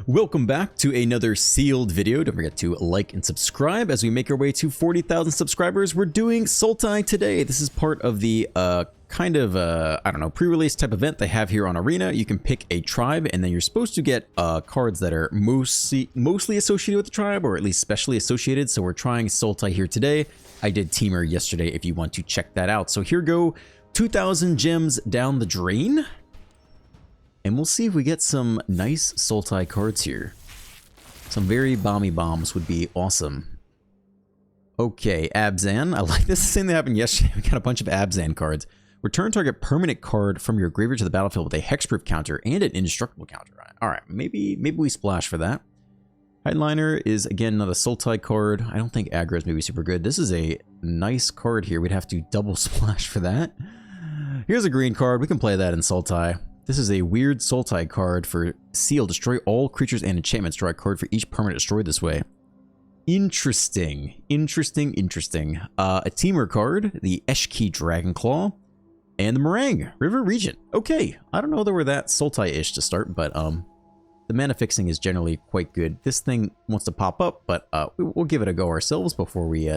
Welcome back to another sealed video. Don't forget to like and subscribe as we make our way to 40,000 subscribers. We're doing Sultai today. This is part of the I don't know, pre-release type event they have here on Arena. You can pick a tribe and then you're supposed to get cards that are mostly associated with the tribe, or at least specially associated. So we're trying Sultai here today. I did Teamer yesterday if you want to check that out. So here go 2,000 gems down the drain. And we'll see if we get some nice Sultai cards here. Some very bomby bombs would be awesome. Okay, Abzan. I like this. The same thing that happened yesterday. We got a bunch of Abzan cards. Return target permanent card from your graveyard to the battlefield with a hexproof counter and an indestructible counter. Alright, maybe we splash for that. Headliner is, again, another Sultai card. I don't think aggro is maybe super good. This is a nice card here. We'd have to double splash for that. Here's a green card. We can play that in Sultai. This is a weird Sultai card for Seal. Destroy all creatures and enchantments. Draw a card for each permanent destroyed this way. Interesting. Interesting. A Teamer card, the Eshki Dragonclaw, and the Meringue, River Regent. Okay, I don't know that we're that Sultai-ish to start, but the mana fixing is generally quite good. This thing wants to pop up, but we'll give it a go ourselves before we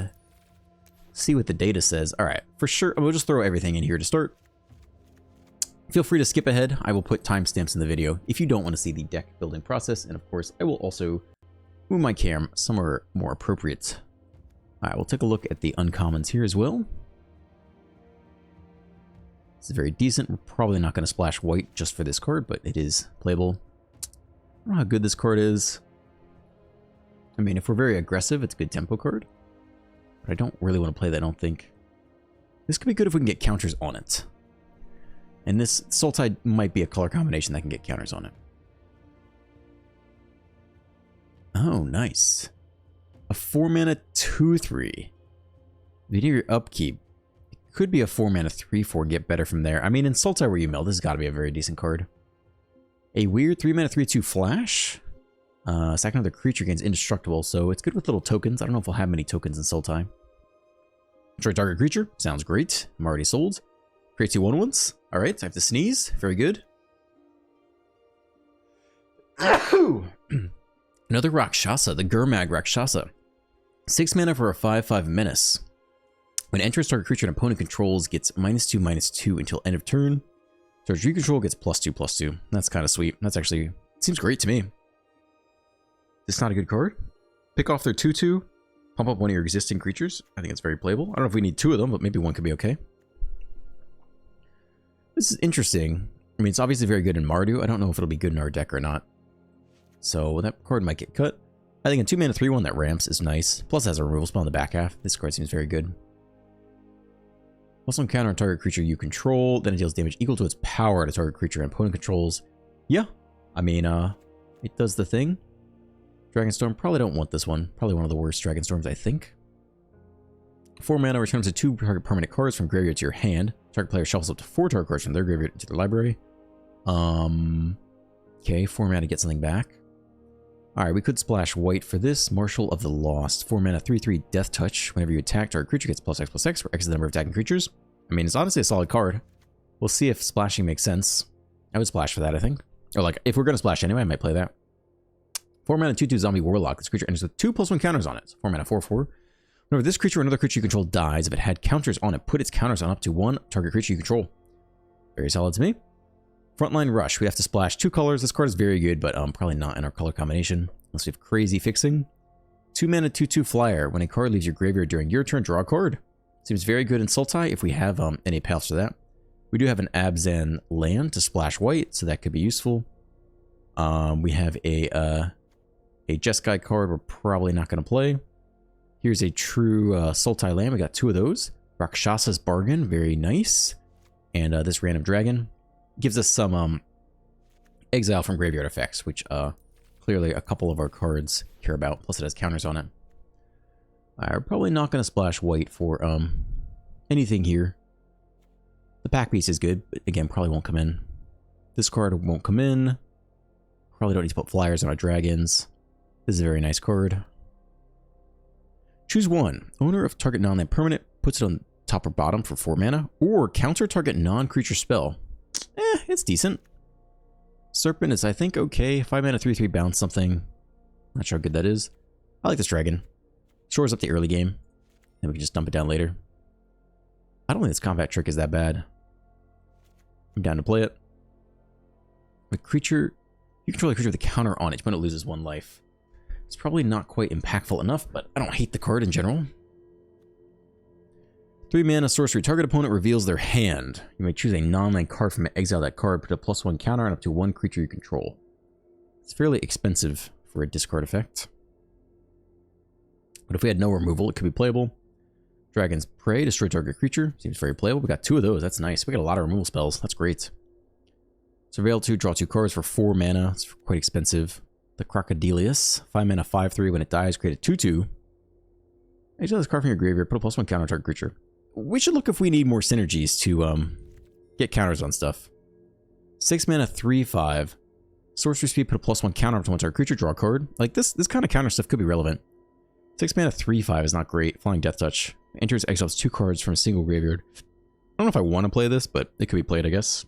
see what the data says. All right, for sure, we'll just throw everything in here to start. Feel free to skip ahead. I will put timestamps in the video if you don't want to see the deck building process. And of course, I will also move my cam somewhere more appropriate. All right, we'll take a look at the uncommons here as well. This is very decent. We're probably not going to splash white just for this card, but it is playable. I don't know how good this card is. I mean, if we're very aggressive, it's a good tempo card. But I don't really want to play that, I don't think. This could be good if we can get counters on it. And this Sultai might be a color combination that can get counters on it. Oh, nice. A 4-mana 2/3. Your upkeep. It could be a 4-mana 3/4, get better from there. I mean, in Sultai where you mill, this has got to be a very decent card. A weird 3-mana 3/2 flash. Sack another creature gains indestructible, so it's good with little tokens. I don't know if we'll have many tokens in Sultai. Destroy target creature. Sounds great. I'm already sold. Create 2 1/1s. Alright, I have to sneeze. Very good. Another Rakshasa, the Gurmag Rakshasa. 6 mana for a 5/5 menace. When enters target creature an opponent controls, gets -2/-2 until end of turn. Target control gets +2/+2. That's kind of sweet. That's actually, seems great to me. This is not a good card. Pick off their 2/2. Pump up one of your existing creatures. I think it's very playable. I don't know if we need 2 of them, but maybe one could be okay. This is interesting. I mean, it's obviously very good in Mardu. I don't know if it'll be good in our deck or not. So that card might get cut. I think a 2-mana 3/1 that ramps is nice. Plus it has a removal spell in the back half. This card seems very good. Also counter on target creature you control. Then it deals damage equal to its power to target creature and opponent controls. Yeah. I mean, it does the thing. Dragonstorm. Probably don't want this one. Probably one of the worst Dragonstorms, I think. 4 mana returns 2 target permanent cards from graveyard to your hand. Target player shuffles up to 4 target cards from their graveyard into their library. Okay, 4 mana to get something back. Alright, we could splash white for this. Marshal of the Lost. 4 mana 3/3 Death Touch. Whenever you attack, target creature gets +X/+X for X is the number of attacking creatures. I mean, it's honestly a solid card. We'll see if splashing makes sense. I would splash for that, I think. Or like, if we're going to splash anyway, I might play that. 4 mana 2/2 Zombie Warlock. This creature enters with 2/+1 counters on it. So 4 mana 4/4. Whenever this creature or another creature you control dies, if it had counters on it, put its counters on up to 1 target creature you control. Very solid to me. Frontline Rush. We have to splash 2 colors. This card is very good, but probably not in our color combination. Unless we have crazy fixing. 2 mana 2/2 Flyer. When a card leaves your graveyard during your turn, draw a card. Seems very good in Sultai if we have any paths for that. We do have an Abzan land to splash white, so that could be useful. We have a Jeskai card we're probably not going to play. Here's a true Sultai land. We got 2 of those. Rakshasa's Bargain, very nice. And this Random Dragon gives us some exile from graveyard effects, which clearly a couple of our cards care about. Plus it has counters on it. We're probably not going to splash white for anything here. The pack piece is good, but again, probably won't come in. This card won't come in. Probably don't need to put flyers on our dragons. This is a very nice card. Choose one. Owner of target non-land permanent puts it on top or bottom for 4 mana, or counter target non-creature spell. It's decent. Serpent is, I think, okay. 5 mana, 3/3 bounce something. Not sure how good that is. I like this dragon. Shores up the early game. Then we can just dump it down later. I don't think this combat trick is that bad. I'm down to play it. A creature... You control a creature with a counter on it when it loses 1 life. It's probably not quite impactful enough, but I don't hate the card in general. 3 mana sorcery. Target opponent reveals their hand. You may choose a non-land card from it, exile that card, put a +1 counter on up to 1 creature you control. It's fairly expensive for a discard effect. But if we had no removal, it could be playable. Dragon's Prey, destroy target creature. Seems very playable. We got 2 of those. That's nice. We got a lot of removal spells. That's great. Surveil 2, draw 2 cards for 4 mana. It's quite expensive. The Crocodilius. 5 mana, 5/3. When it dies, create a 2/2. Exile this card from your graveyard. Put a +1 counter on target creature. We should look if we need more synergies to get counters on stuff. 6 mana, 3/5. Sorcery speed, put a +1 counter on target creature, draw a card. Like this kind of counter stuff could be relevant. 6 mana, 3/5 is not great. Flying Death Touch. Enters, exiles 2 cards from a single graveyard. I don't know if I want to play this, but it could be played, I guess.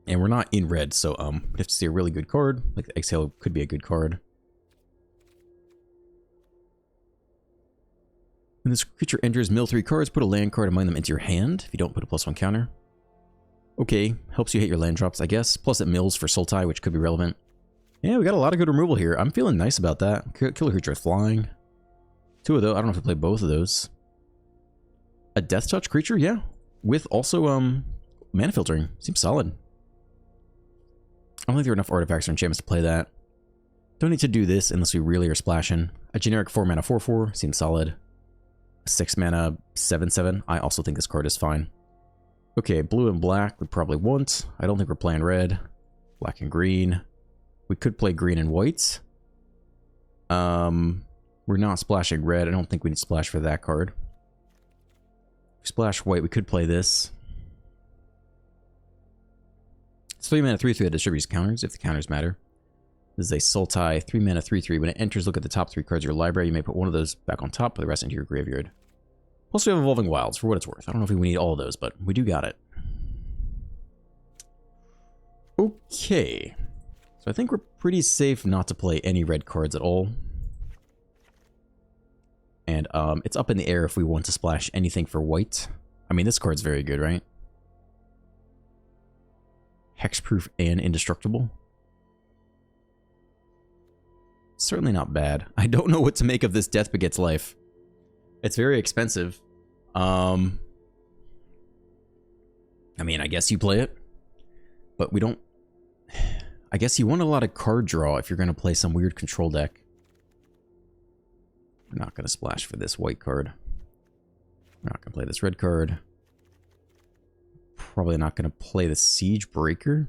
And we're not in red, so we have to see a really good card. Like the Exhale could be a good card. When this creature enters, mill 3 cards, put a land card and mine them into your hand. If you don't, put a +1 counter. Okay, helps you hit your land drops, I guess. Plus it mills for sultai, which could be relevant. Yeah, we got a lot of good removal here. I'm feeling nice about that. Kill a creature with flying. 2 of those. I don't know if I play both of those. A Death Touch creature, yeah. With also mana filtering. Seems solid. I don't think there are enough artifacts or enchantments to play that. Don't need to do this unless we really are splashing. A generic 4 mana 4/4 seems solid. 6 mana 7/7. I also think this card is fine. Okay, blue and black we probably won't. I don't think we're playing red. Black and green. We could play green and white. We're not splashing red. I don't think we need to splash for that card. If we splash white, we could play this. It's 3 mana 3/3 that distributes counters if the counters matter. This is a sultai 3 mana 3/3. When it enters, look at the top 3 cards of your library. You may put one of those back on top, put the rest into your graveyard. Plus we have Evolving Wilds for what it's worth. I don't know if we need all of those, but we do got it. Okay. So I think we're pretty safe not to play any red cards at all. And it's up in the air if we want to splash anything for white. I mean, this card's very good, right? Hexproof and indestructible. Certainly not bad. I don't know what to make of this Death Begets Life. It's very expensive. I mean, I guess you play it. But we don't... I guess you want a lot of card draw if you're going to play some weird control deck. We're not going to splash for this white card. We're not going to play this red card. Probably not going to play the Siege Breaker.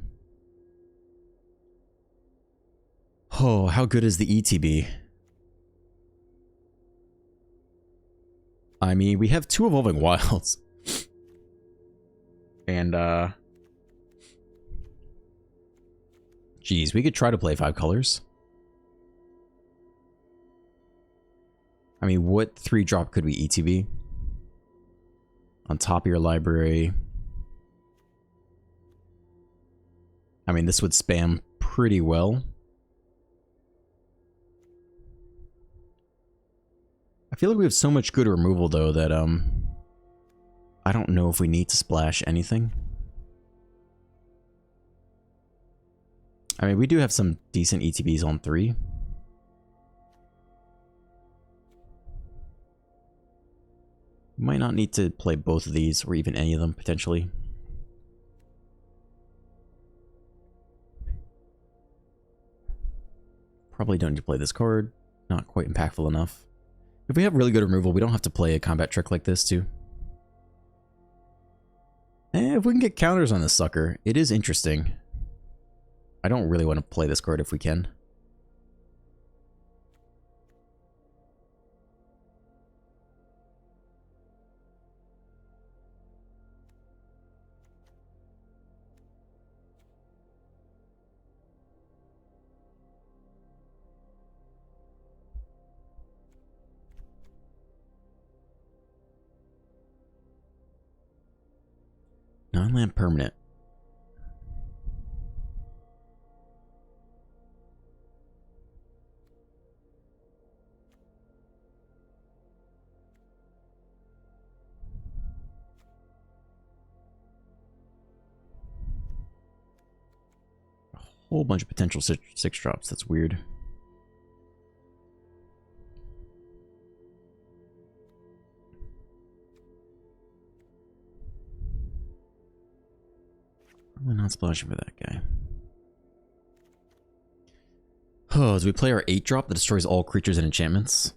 Oh, how good is the ETB? I mean, we have 2 Evolving Wilds. And, geez, we could try to play 5 colors. I mean, what 3-drop could we ETB? On top of your library. I mean, this would spam pretty well. I feel like we have so much good removal, though, that, I don't know if we need to splash anything. I mean, we do have some decent ETBs on 3. Might not need to play both of these, or even any of them, potentially. Probably don't need to play this card. Not quite impactful enough. If we have really good removal, we don't have to play a combat trick like this, too. If we can get counters on this sucker, it is interesting. I don't really want to play this card if we can. Non-land permanent. Whole bunch of potential 6 drops. That's weird. Probably not splashing for that guy. Oh, as we play our 8 drop that destroys all creatures and enchantments.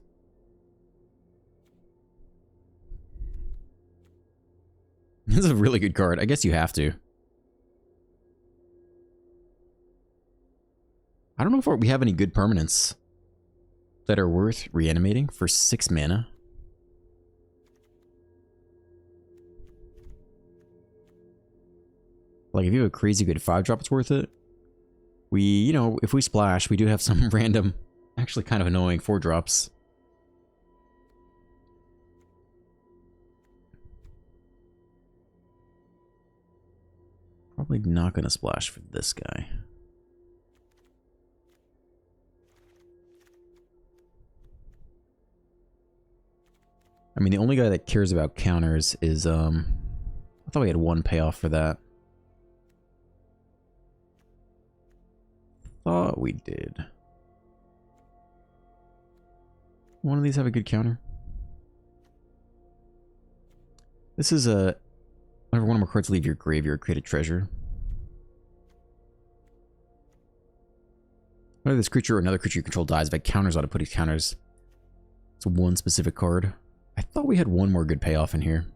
This is a really good card. I guess you have to. I don't know if we have any good permanents that are worth reanimating for 6 mana. Like, if you have a crazy good 5 drop, it's worth it. We, you know, if we splash, we do have some random, actually kind of annoying 4 drops. Probably not going to splash for this guy. I mean, the only guy that cares about counters is, I thought we had 1 payoff for that. Thought we did. One of these have a good counter. This is a... Whenever one of my cards leave your graveyard, create a treasure. Whether this creature or another creature you control dies, if it counters on it, put these counters. It's one specific card. I thought we had 1 more good payoff in here.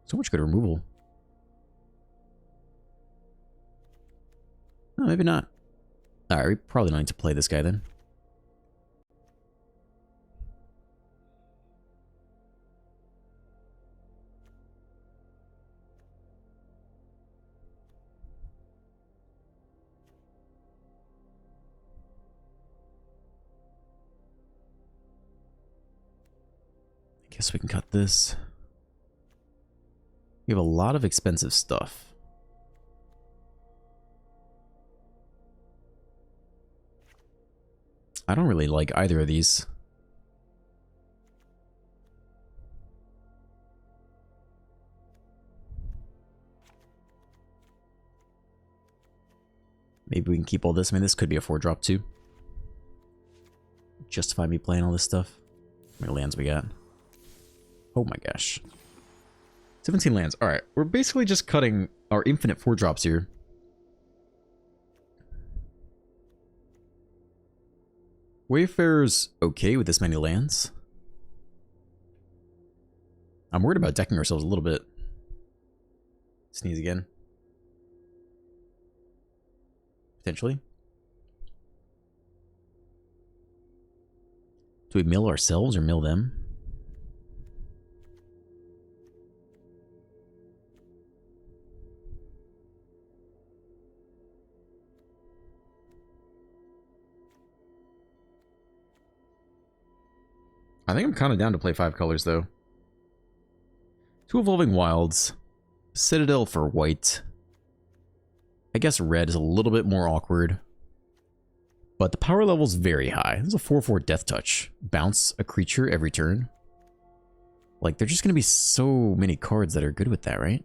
So much good removal. No, maybe not. Alright, we probably don't need to play this guy then. I guess we can cut this. We have a lot of expensive stuff. I don't really like either of these. Maybe we can keep all this. I mean, this could be a 4 drop too. Justify me playing all this stuff. How many lands we got? Oh my gosh. 17 lands. Alright, we're basically just cutting our infinite 4 drops here. Wayfarer's okay with this many lands. I'm worried about decking ourselves a little bit. Sneeze again. Potentially. Do we mill ourselves or mill them? I think I'm kind of down to play 5 colors, though. 2 Evolving Wilds. Citadel for white. I guess red is a little bit more awkward. But the power level is very high. This is a 4/4 Death Touch. Bounce a creature every turn. Like, there's just going to be so many cards that are good with that, right?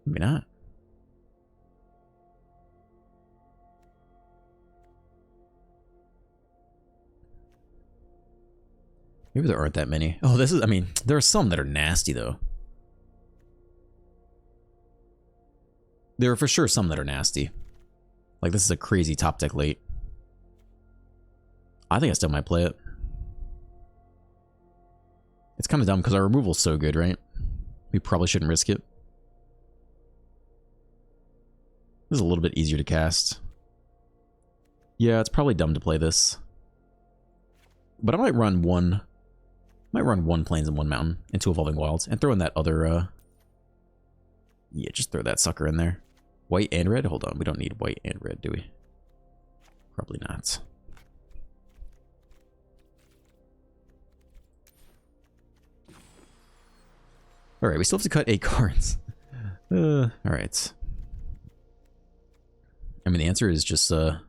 Maybe not. Maybe there aren't that many. Oh, this is, I mean, there are some that are nasty, though. There are for sure some that are nasty. Like, this is a crazy top deck late. I think I still might play it. It's kind of dumb because our removal's so good, right? We probably shouldn't risk it. This is a little bit easier to cast. Yeah, it's probably dumb to play this. But I might run one... Might run 1 Plains and 1 Mountain and 2 Evolving Wilds and throw in that other, yeah, just throw that sucker in there. White and red? Hold on, we don't need white and red, do we? Probably not. Alright, we still have to cut 8 cards. Alright. I mean, the answer is just, I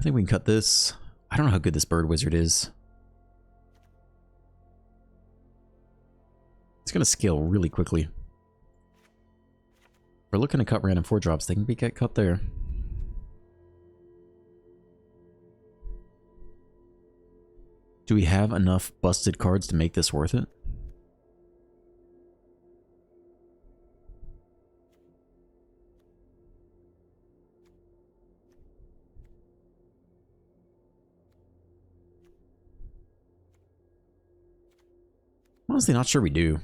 think we can cut this. I don't know how good this Bird Wizard is. It's going to scale really quickly. we're looking to cut random 4-drops. They can get cut there. Do we have enough busted cards to make this worth it? Honestly, not sure we do.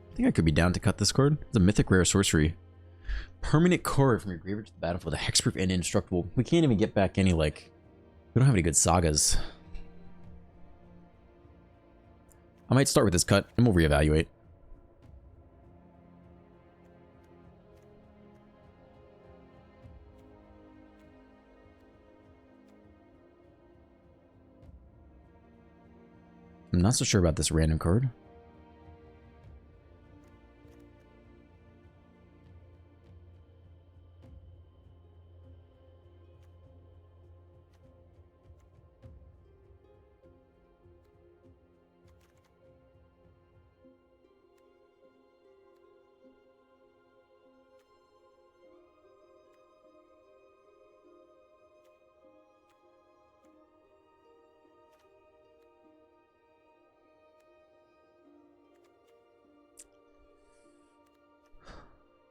I think I could be down to cut this card. It's a mythic rare sorcery. Permanent card from your graveyard to the battlefield. A hexproof and indestructible. We can't even get back any, like... We don't have any good sagas. I might start with this cut, and we'll reevaluate. I'm not so sure about this random card.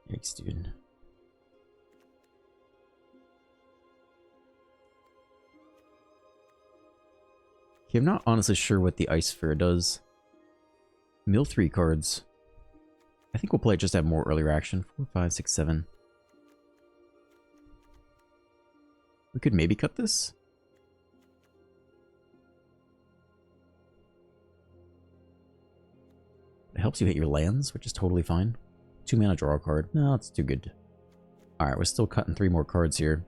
Yikes, dude. Okay, I'm not honestly sure what the Ice Sphere does. Mill 3 cards. I think we'll play it just to have more earlier action. 4, 5, 6, 7. We could maybe cut this. It helps you hit your lands, which is totally fine. 2 mana draw a card. No, that's too good. Alright, we're still cutting 3 more cards here.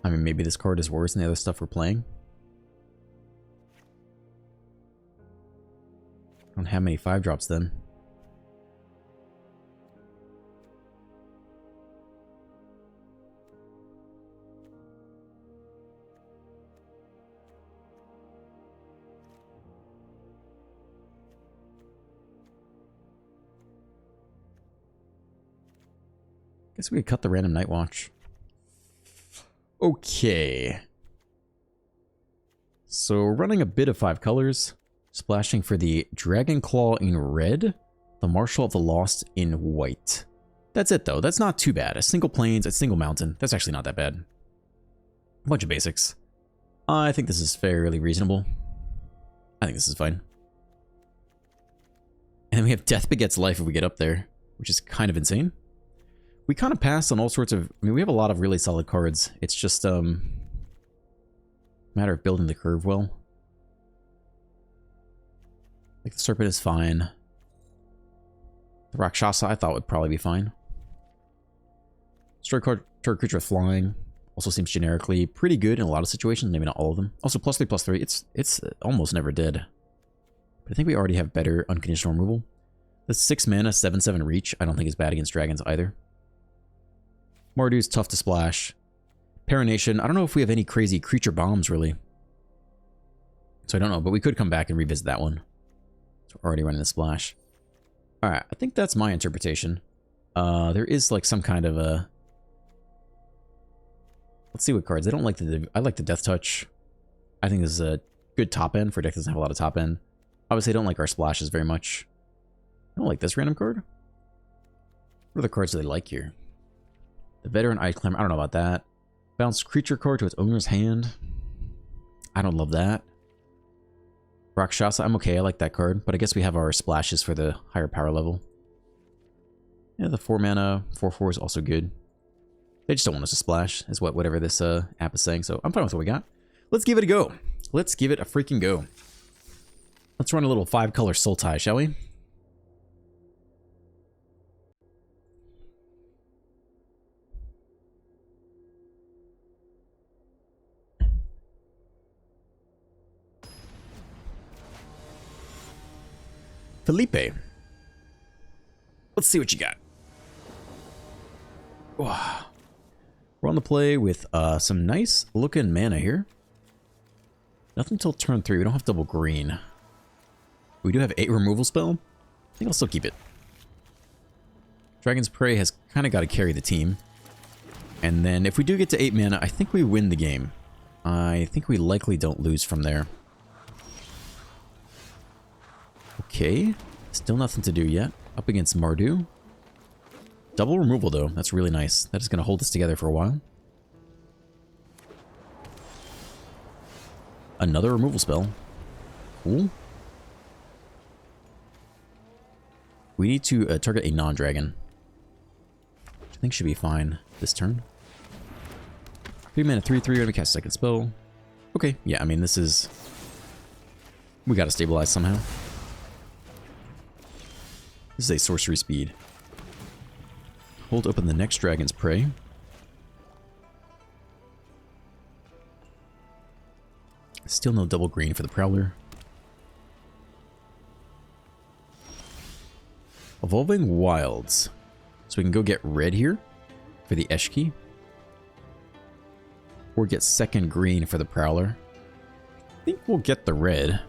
I mean, maybe this card is worse than the other stuff we're playing. I don't have many 5-drops then. Guess we could cut the random Night Watch. Okay. So we're running a bit of 5 colors. Splashing for the Dragon Claw in red. The Marshal of the Lost in white. That's it though. That's not too bad. A single plains, a single mountain. That's actually not that bad. A bunch of basics. I think this is fairly reasonable. I think this is fine. And then we have Death Begets Life if we get up there, which is kind of insane. We kind of passed on all sorts of... I mean, we have a lot of really solid cards. It's just, matter of building the curve well. Like, the Serpent is fine. The Rakshasa, I thought, would probably be fine. Destroy card, target creature with flying. Also seems generically pretty good in a lot of situations, maybe not all of them. Also, +3/+3, it's almost never dead. But I think we already have better unconditional removal. The 6 mana, 7/7 reach, I don't think is bad against dragons either. Marduk's tough to splash. Parination, I don't know if we have any crazy creature bombs, really. So I don't know, but we could come back and revisit that one. So we're already running the splash. Alright, I think that's my interpretation. There is, like, some kind of a... Let's see what cards. I don't like the... I like the Death Touch. I think this is a good top end for a deck that doesn't have a lot of top end. Obviously, I don't like our splashes very much. I don't like this random card. What other cards do they like here? The Veteran Ice Climber, I don't know about that. Bounce creature card to its owner's hand. I don't love that. Rakshasa, I'm okay. I like that card. But I guess we have our splashes for the higher power level. Yeah, the 4 mana, 4/4 is also good. They just don't want us to splash, is whatever this app is saying. So I'm fine with what we got. Let's give it a go. Let's give it a freaking go. Let's run a little 5-color sultai, shall we? Felipe. Let's see what you got. Wow. We're on the play with some nice looking mana here. Nothing until turn 3. We don't have double green. We do have 8 removal spell. I think I'll still keep it. Dragon's Prey has kind of got to carry the team. And then if we do get to 8 mana, I think we win the game. I think we likely don't lose from there. Okay. Still nothing to do yet. Up against Mardu. Double removal, though. That's really nice. That is going to hold us together for a while. Another removal spell. Cool. We need to target a non-dragon. Which I think should be fine this turn. 3 mana, 3/3. We're going to cast a second spell. Okay. Yeah, I mean, this is... We got to stabilize somehow. This is a sorcery speed. Hold open the next Dragon's Prey. Still no double green for the Prowler. Evolving Wilds. So we can go get red here for the Eshki. Or get second green for the Prowler. I think we'll get the red.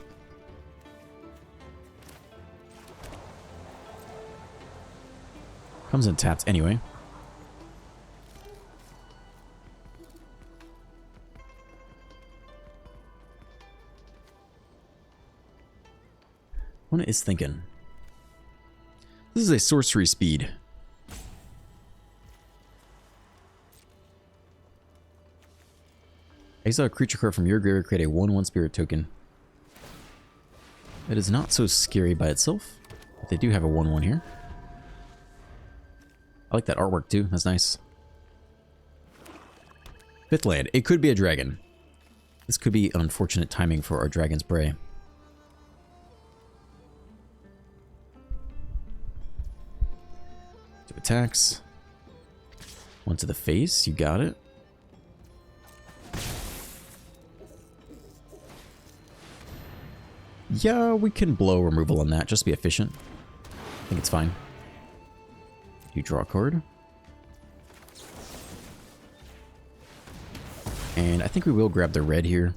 Comes in tapped anyway. What is thinking? This is a sorcery speed. Exile a creature card from your graveyard, create a 1/1 spirit token. It is not so scary by itself, but they do have a 1/1 here. I like that artwork too, that's nice. 5th land, it could be a dragon. This could be unfortunate timing for our Dragon's Prey. 2 attacks. 1 to the face, you got it. Yeah, we can blow removal on that, just to be efficient. I think it's fine. You draw a card. And I think we will grab the red here.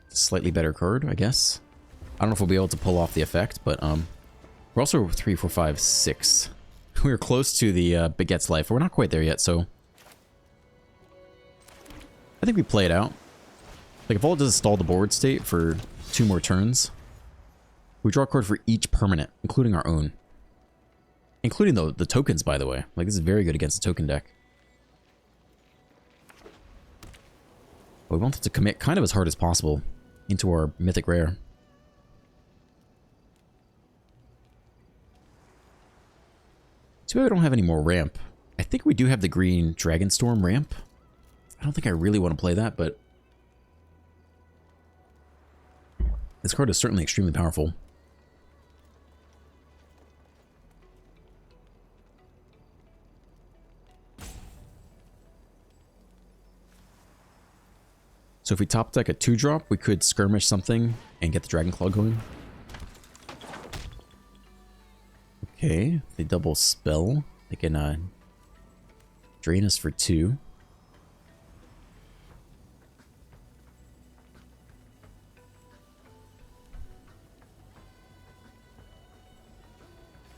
Slightly better card, I guess. I don't know if we'll be able to pull off the effect, but we're also 3, 4, 5, 6. We're close to the Begets Life, but we're not quite there yet, so I think we play it out. Like, if all it does is stall the board state for 2 more turns, we draw a card for each permanent, including our own. Including the tokens, by the way. Like, this is very good against a token deck. But we want it to commit kind of as hard as possible into our Mythic Rare. Too bad we don't have any more ramp. I think we do have the green Dragonstorm ramp. I don't think I really want to play that, but this card is certainly extremely powerful. So if we top deck a 2-drop, we could skirmish something and get the Dragon Claw going. Okay, they double spell. They can drain us for 2.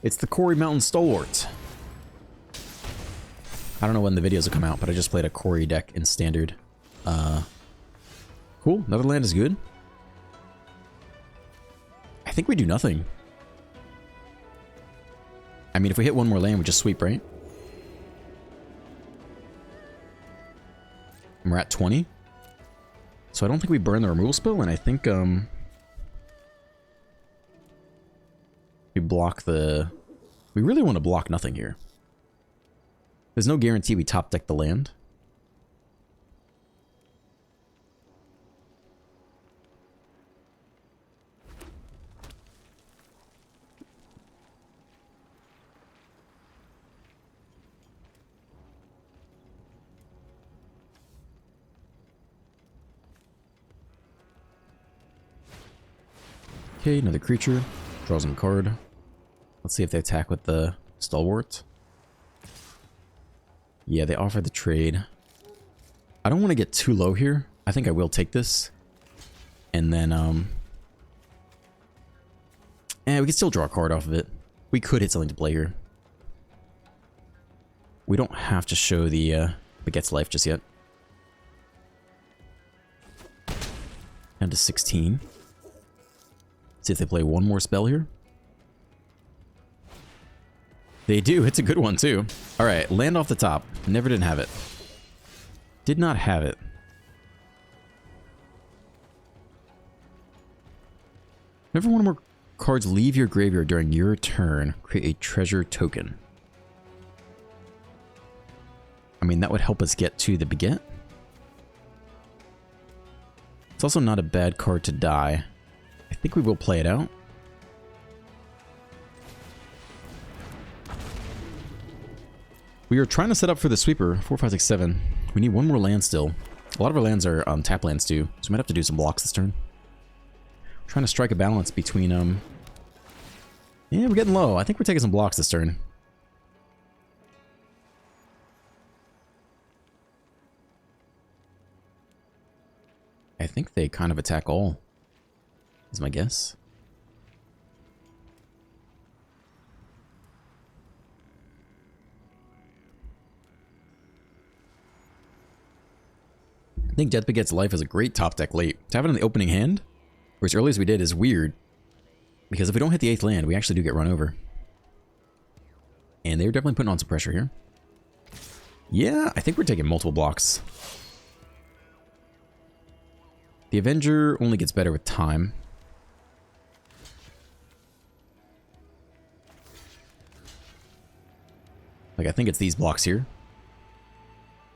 It's the Quarry Mountain Stalwart. I don't know when the videos will come out, but I just played a Quarry deck in Standard. Cool, another land is good. I think we do nothing. I mean, if we hit 1 more land, we just sweep, right? And we're at 20. So I don't think we burn the removal spell, and I think we block the... We really want to block nothing here. There's no guarantee we top deck the land. Okay, another creature. Draws them a card. Let's see if they attack with the Stalwart. Yeah, they offer the trade. I don't want to get too low here. I think I will take this. And then, we can still draw a card off of it. We could hit something to play here. We don't have to show the Begets Life just yet. Down to 16. See if they play one more spell here. They do. It's a good one, too. All right, land off the top. Never did have it. Did not have it. Whenever one or more cards leave your graveyard during your turn, create a treasure token. I mean, that would help us get to the Beget. It's also not a bad card to die. I think we will play it out. We are trying to set up for the sweeper. 4, 5, 6, 7. We need one more land still. A lot of our lands are tap lands too, so we might have to do some blocks this turn. We're trying to strike a balance between yeah, we're getting low. I think we're taking some blocks this turn. I think they kind of attack all, is my guess. I think Death Begets Life is a great top deck late. To have it in the opening hand, or as early as we did, is weird. Because if we don't hit the 8th land, we actually do get run over. And they're definitely putting on some pressure here. Yeah, I think we're taking multiple blocks. The Avenger only gets better with time. Like, I think it's these blocks here.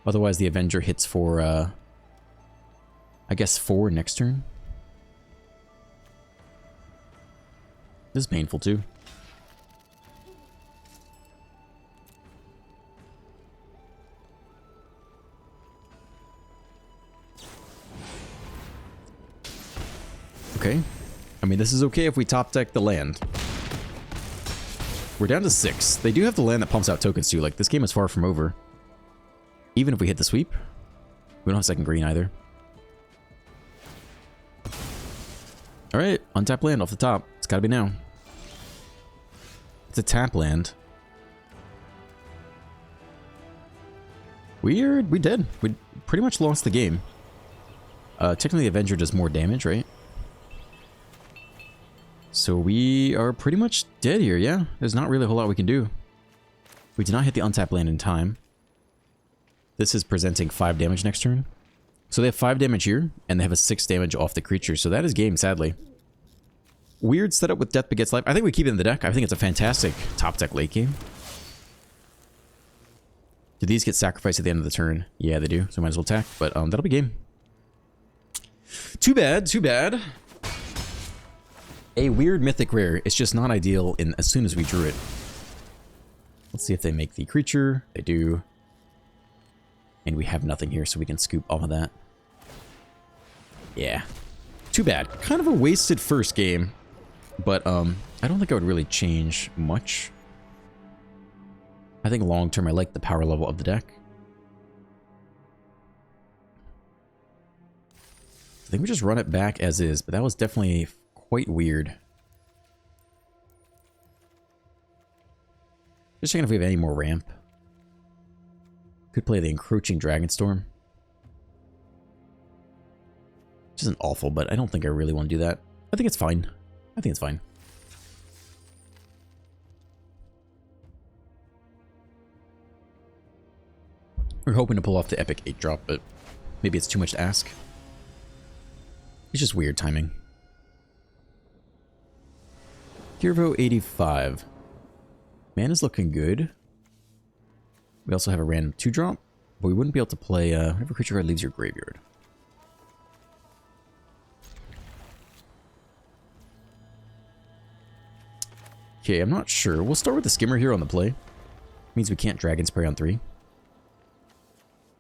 Otherwise, the Avenger hits for, I guess 4 next turn. This is painful, too. Okay. I mean, this is okay if we top deck the land. We're down to 6. They do have the land that pumps out tokens, too. Like, this game is far from over. Even if we hit the sweep, we don't have second green either. Alright, untap land off the top. It's gotta be now. It's a tap land. We did. We pretty much lost the game. Technically, the Avenger does more damage, right? So we are pretty much dead here, yeah. There's not really a whole lot we can do. We did not hit the untap land in time. This is presenting 5 damage next turn. So they have 5 damage here, and they have a 6 damage off the creature. So that is game, sadly. Weird setup with Death Begets Life. I think we keep it in the deck. I think it's a fantastic top deck late game. Do these get sacrificed at the end of the turn? Yeah, they do. So might as well attack. But that'll be game. Too bad, too bad. A weird mythic rare. It's just not ideal in as soon as we drew it. Let's see if they make the creature. They do. And we have nothing here, so we can scoop off of that. Yeah. Too bad. Kind of a wasted first game. But I don't think I would really change much. I think long term I like the power level of the deck. I think we just run it back as is, but that was definitely quite weird. Just checking if we have any more ramp. Could play the Encroaching Dragonstorm. Which isn't awful, but I don't think I really want to do that. I think it's fine. I think it's fine. We're hoping to pull off the epic 8-drop, but maybe it's too much to ask. It's just weird timing. Kirvo 85. Mana's looking good. We also have a random 2-drop, but we wouldn't be able to play whenever creature card leaves your graveyard. Okay, I'm not sure. We'll start with the Skimmer here on the play. Means we can't Dragon Spray on 3.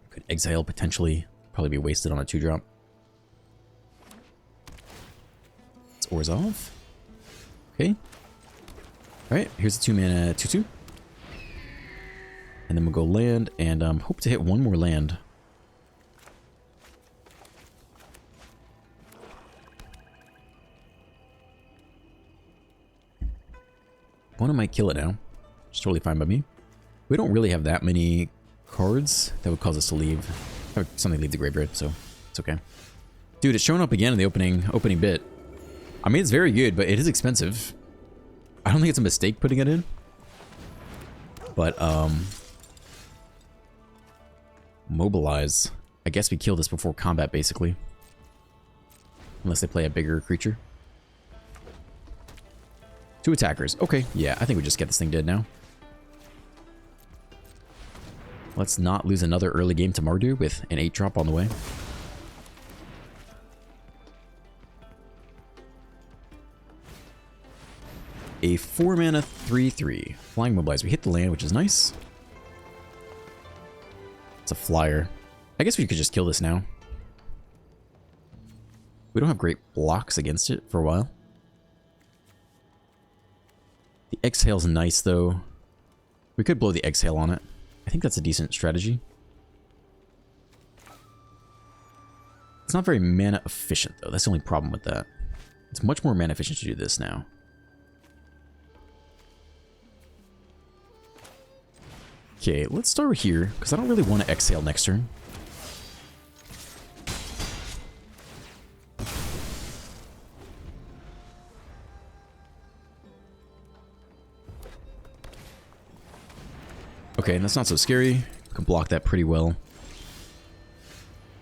Could Exile potentially. Probably be wasted on a 2-drop. It's Orzhov. Okay. Alright, here's a 2-mana 2/2. And then we'll go land and hope to hit one more land. One might kill it now. It's totally fine by me. We don't really have that many cards that would cause us to leave. Or something leave the graveyard, so it's okay. Dude, it's showing up again in the opening bit. I mean, it's very good, but it is expensive. I don't think it's a mistake putting it in. But, mobilize. I guess we kill this before combat, basically. Unless they play a bigger creature. 2 attackers. Okay, yeah, I think we just get this thing dead now. Let's not lose another early game to Mardu with an 8-drop on the way. A 4-mana 3/3. Flying Mobilize. We hit the land, which is nice. It's a flyer. I guess we could just kill this now. We don't have great blocks against it for a while. The Exhale's nice, though. We could blow the Exhale on it. I think that's a decent strategy. It's not very mana efficient, though. That's the only problem with that. It's much more mana efficient to do this now. Okay, let's start here, because I don't really want to Exhale next turn. Okay, that's not so scary. We can block that pretty well.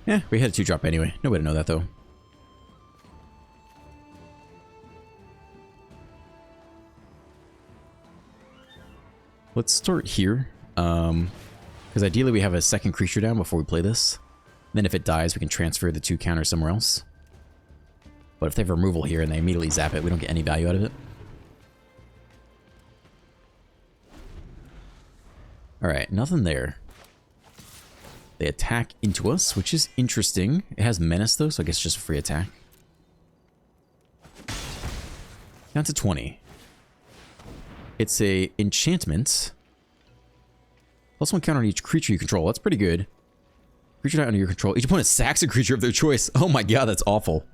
Yeah, we had a 2-drop anyway. No way to know that, though. Let's start here. Because ideally we have a second creature down before we play this. Then if it dies, we can transfer the 2 counters somewhere else. But if they have removal here and they immediately zap it, we don't get any value out of it. Alright, nothing there. They attack into us, which is interesting. It has Menace, though, so I guess it's just a free attack. Down to 20. It's a enchantment. +1 counter on each creature you control. That's pretty good. Creature not under your control. Each opponent sacks a creature of their choice. Oh my god, that's awful.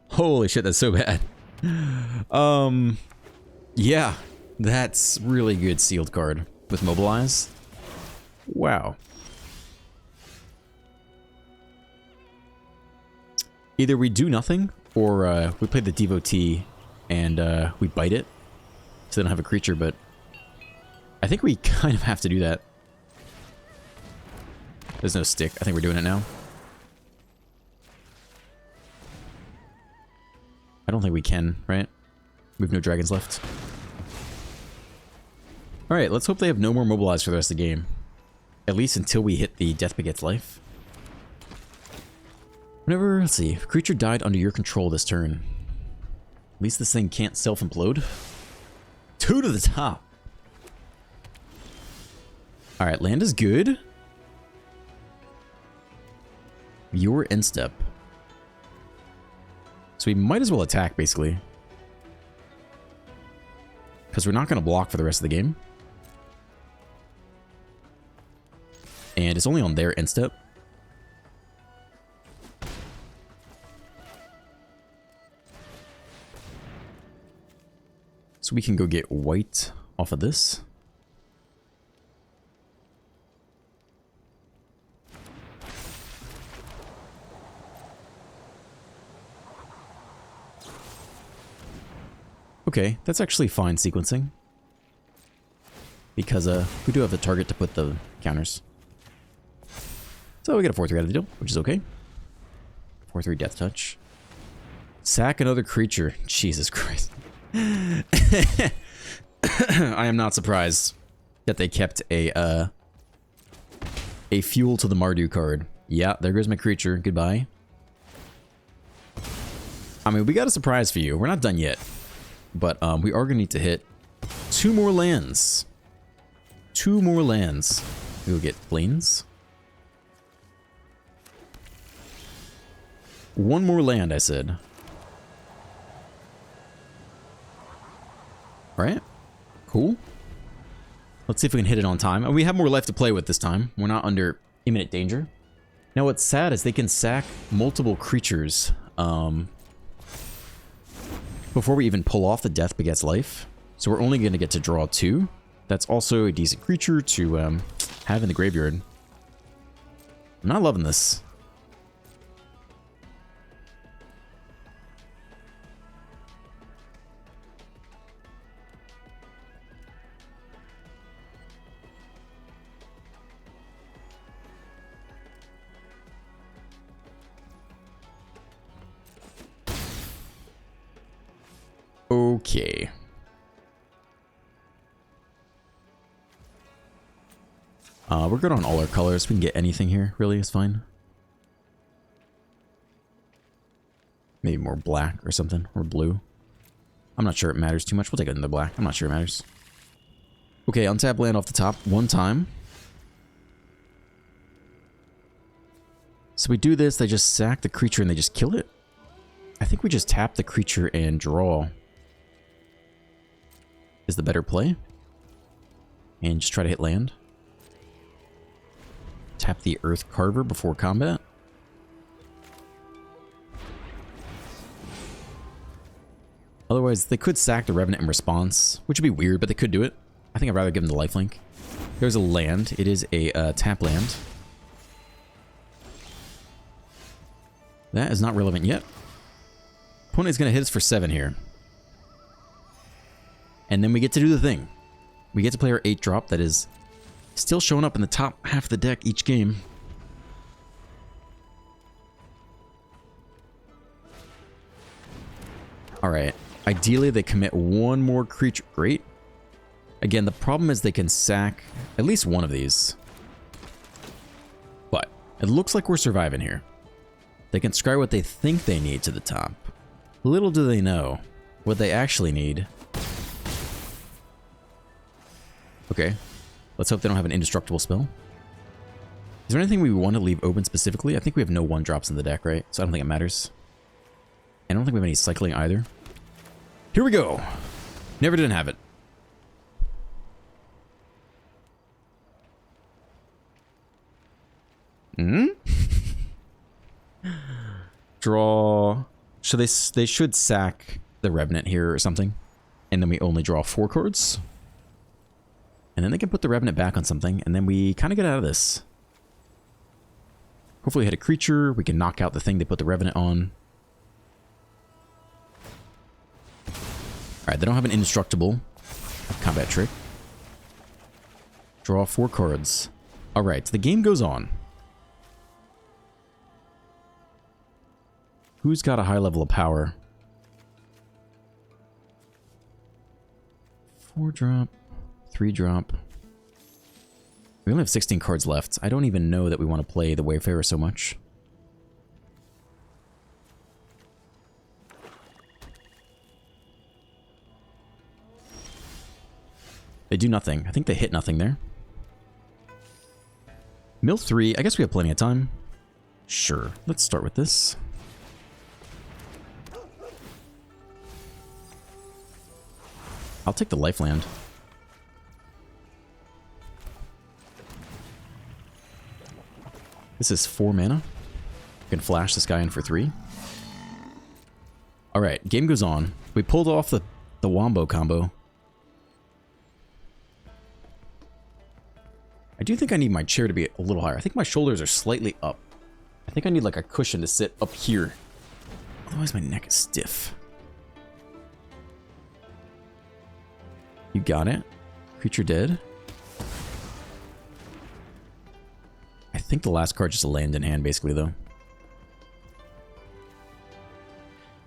Holy shit, that's so bad. Yeah, that's really good sealed card with Mobilize. Wow. Either we do nothing, or we play the Devotee and we bite it, so they don't have a creature, but I think we kind of have to do that. There's no stick. I think we're doing it now. I don't think we can, right? We have no dragons left. Alright, let's hope they have no more Mobilize for the rest of the game. At least until we hit the Death Begets Life. Whenever, let's see, if a creature died under your control this turn. At least this thing can't self-implode. 2 to the top. Alright, land is good. Your end step. So we might as well attack, basically. Because we're not going to block for the rest of the game. And it's only on their end step. So we can go get white off of this. Okay, that's actually fine sequencing. Because we do have a target to put the counters. So we get a 4/3 out of the deal, which is okay. 4/3 Death Touch. Sack another creature. Jesus Christ. I am not surprised that they kept a fuel to the Mardu card. Yeah, there goes my creature. Goodbye. I mean, we got a surprise for you. We're not done yet. But we are going to need to hit 2 more lands. 2 more lands. We'll get planes. 1 more land, I said. Alright. Cool. Let's see if we can hit it on time. And we have more life to play with this time. We're not under imminent danger. Now what's sad is they can sack multiple creatures before we even pull off the Death Begets Life. So we're only going to get to draw 2. That's also a decent creature to have in the graveyard. I'm not loving this. Okay. We're good on all our colors. We can get anything here, really, is fine. Maybe more black or something, or blue. I'm not sure it matters too much. We'll take it in the black. I'm not sure it matters. Okay, untap land off the top 1 time. So we do this, they just sack the creature and they just kill it? I think we just tap the creature and draw is the better play. And just try to hit land. Tap the Earth Carver before combat. Otherwise, they could sack the Revenant in response, which would be weird, but they could do it. I think I'd rather give them the lifelink. There's a land. It is a tap land. That is not relevant yet. Opponent is going to hit us for 7 here. And then we get to do the thing. We get to play our 8-drop that is still showing up in the top half of the deck each game. Alright. Ideally, they commit 1 more creature. Great. Again, the problem is they can sack at least 1 of these. But it looks like we're surviving here. They can scry what they think they need to the top. Little do they know what they actually need. Okay. Let's hope they don't have an indestructible spell. Is there anything we want to leave open specifically? I think we have no 1-drops in the deck, right? So I don't think it matters. I don't think we have any cycling either. Here we go. Never didn't have it. Draw. So they should sack the Revenant here or something. And then we only draw 4 cards. And then they can put the Revenant back on something, and then we kind of get out of this. Hopefully hit a creature, we can knock out the thing they put the Revenant on. Alright, they don't have an indestructible combat trick. Draw 4 cards. Alright, so the game goes on. Who's got a high level of power? 4-drop. 3-drop. We only have 16 cards left. I don't even know that we want to play the Wayfarer so much. They do nothing. I think they hit nothing there. Mill 3. I guess we have plenty of time. Sure. Let's start with this. I'll take the life land. This is 4 mana. We can flash this guy in for 3. Alright, game goes on. We pulled off the Wombo combo. I do think I need my chair to be a little higher. I think my shoulders are slightly up. I think I need like a cushion to sit up here. Otherwise my neck is stiff. You got it. Creature dead. I think the last card just a land in hand, basically, though.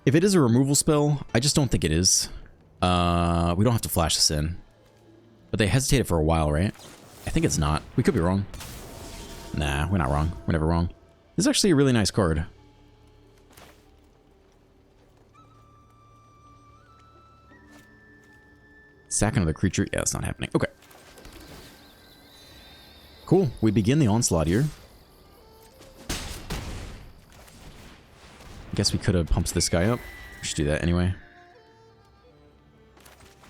If it is a removal spell, I just don't think it is. We don't have to flash this in. But they hesitated for a while, right? I think it's not. We could be wrong. Nah, we're not wrong. We're never wrong. This is actually a really nice card. Sack another creature. Yeah, it's not happening. Okay. Cool. We begin the onslaught here. Guess we could have pumped this guy up. We should do that anyway.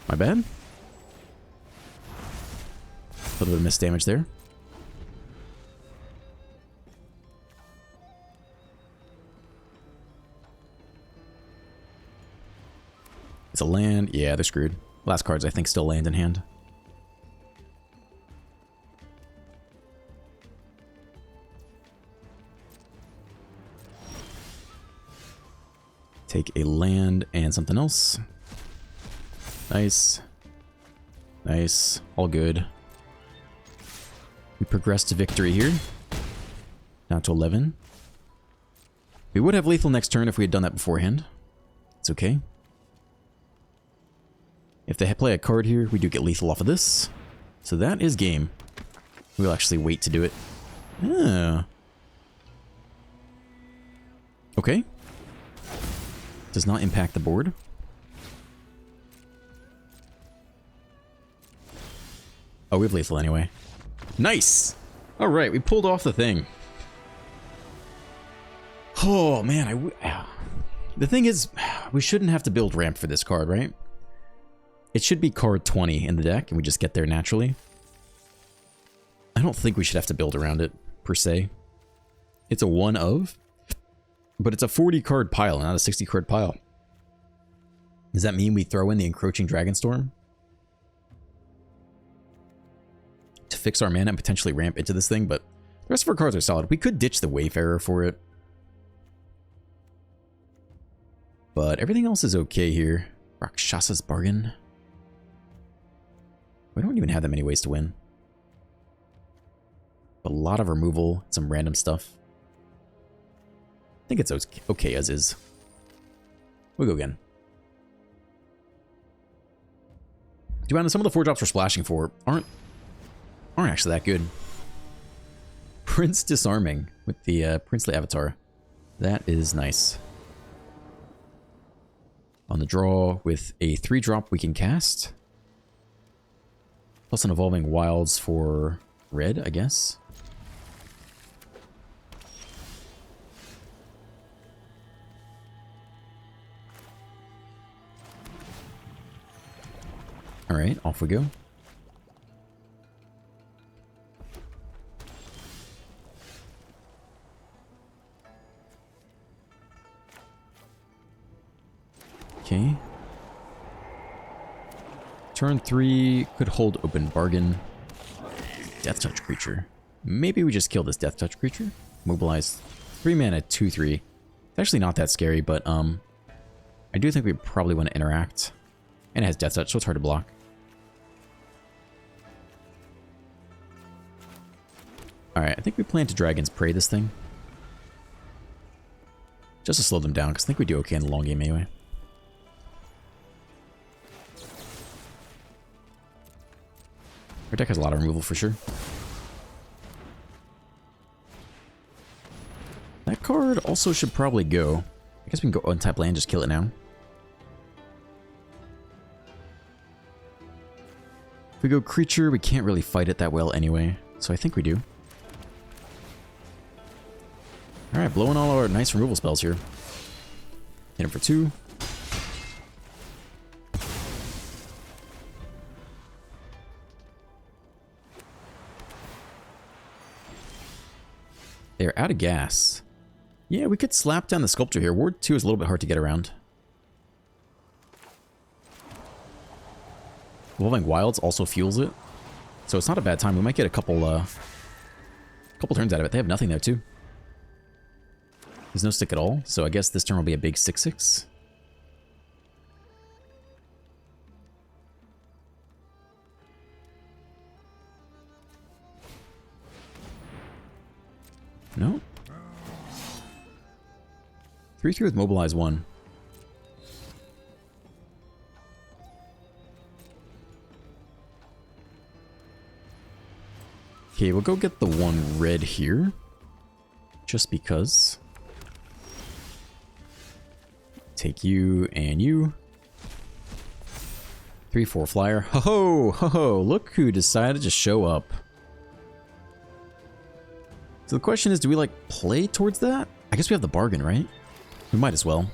My bad. A little bit of missed damage there. It's a land. Yeah, they're screwed. Last cards, I think, still land in hand. Take a land and something else. Nice. Nice. All good. We progress to victory here. Down to 11. We would have lethal next turn if we had done that beforehand. It's okay. If they play a card here, we do get lethal off of this. So that is game. We'll actually wait to do it. Ah. Okay. Does not impact the board. Oh, we have lethal anyway. Nice! Alright, we pulled off the thing. Oh, man. The thing is, we shouldn't have to build ramp for this card, right? It should be card 20 in the deck, and we just get there naturally. I don't think we should have to build around it, per se. It's a one of, but it's a 40 card pile, not a 60 card pile. Does that mean we throw in the encroaching Dragonstorm to fix our mana and potentially ramp into this thing? But the rest of our cards are solid. We could ditch the Wayfarer for it, but everything else is okay here. Rakshasa's Bargain. We don't even have that many ways to win. A lot of removal, some random stuff. I think it's okay as is. We'll go again. To be honest, some of the 4-drops we're splashing for aren't actually that good. Prince Disarming with the Princely Avatar. That is nice. On the draw with a 3-drop we can cast. Plus an Evolving Wilds for red, I guess. Alright, off we go. Okay. Turn 3 could hold open bargain. Death Touch creature. Maybe we just kill this Death Touch creature. Mobilize 3 mana, 2/3. It's actually not that scary, but I do think we probably want to interact. And it has Death Touch, so it's hard to block. Alright, I think we plan to Dragon's Prey this thing. Just to slow them down, because I think we do okay in the long game anyway. Our deck has a lot of removal for sure. That card also should probably go. I guess we can go untap land, just kill it now. If we go creature, we can't really fight it that well anyway, so I think we do. Alright, blowing all our nice removal spells here. Hit him for 2. They're out of gas. Yeah, we could slap down the Sculptor here. Ward 2 is a little bit hard to get around. Evolving Wilds also fuels it. So it's not a bad time. We might get a couple turns out of it. They have nothing there too. There's no stick at all, so I guess this turn will be a big 6/6. No. 3/3 with Mobilize 1. Okay, we'll go get the one red here. Just because. Take you and you. 3/4 flyer. Ho ho! Ho ho! Look who decided to show up. So the question is, do we like play towards that? I guess we have the bargain, right? We might as well.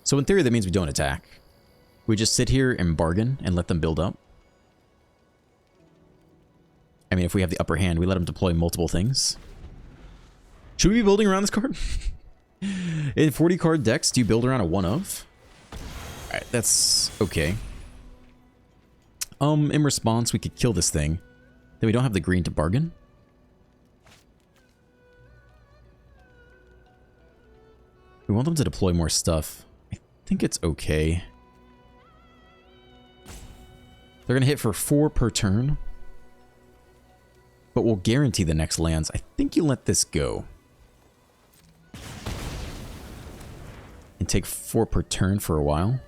So in theory, that means we don't attack. We just sit here and bargain and let them build up. I mean, if we have the upper hand, we let them deploy multiple things. Should we be building around this card? In 40 card decks, do you build around a one of? Alright, that's okay. In response, we could kill this thing. Then we don't have the green to bargain. We want them to deploy more stuff. I think it's okay. They're going to hit for 4 per turn. But we'll guarantee the next lands. I think you let this go. And take 4 per turn for a while.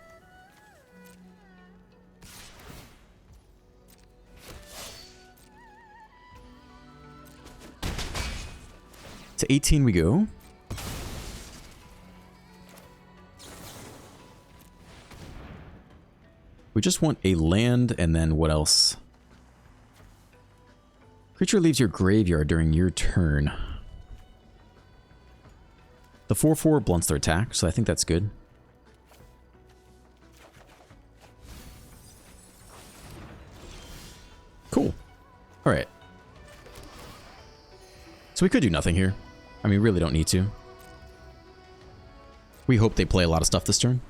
To 18 we go. We just want a land, and then what else? Creature leaves your graveyard during your turn. The 4/4 blunts their attack, so I think that's good. Cool. Alright. So we could do nothing here. I mean, we really don't need to. We hope they play a lot of stuff this turn.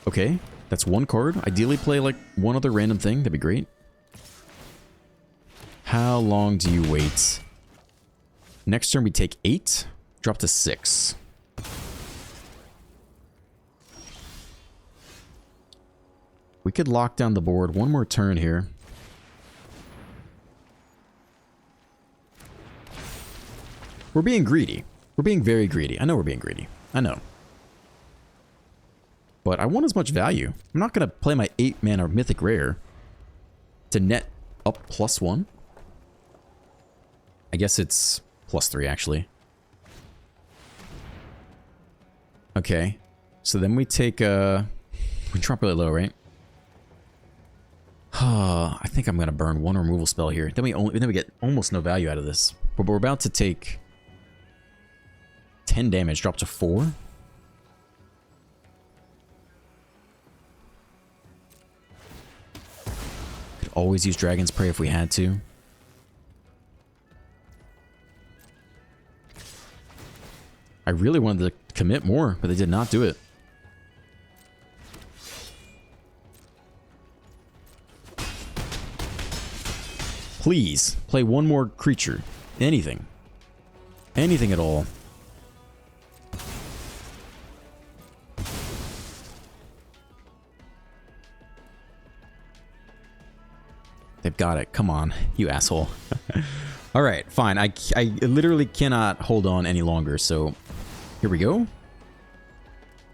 Okay, that's 1 card. Ideally play like one other random thing. That'd be great. How long do you wait? Next turn we take 8. Drop to 6. We could lock down the board one more turn here. We're being greedy. We're being very greedy. I know we're being greedy. I know. But I want as much value. I'm not going to play my 8 mana Mythic Rare to net up +1. I guess it's +3, actually. Okay. So then we take we drop really low, right? I think I'm going to burn 1 removal spell here. Then we get almost no value out of this. But we're about to take 10 damage, drop to 4. Could always use Dragon's Prey if we had to. I really wanted to commit more, but they did not do it. Please, play one more creature. Anything. Anything at all. They've got it. Come on, you asshole. All right, fine. I literally cannot hold on any longer, so here we go.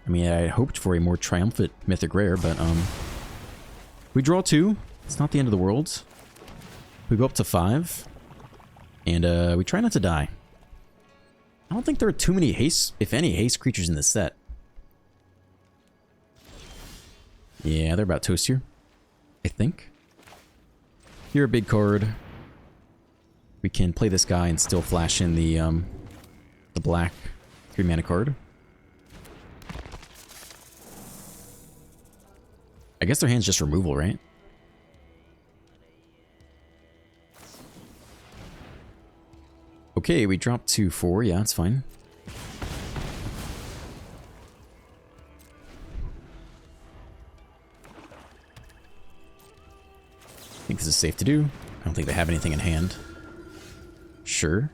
I mean, I hoped for a more triumphant Mythic Rare, but we draw 2. It's not the end of the world. We go up to 5, and we try not to die. I don't think there are too many haste, if any, haste creatures in this set. Yeah, they're about toast here, I think. You're a big card. We can play this guy and still flash in the black 3 mana card. I guess their hand's just removal, right? Okay, we dropped to 4. Yeah, it's fine. I think this is safe to do. I don't think they have anything in hand. Sure.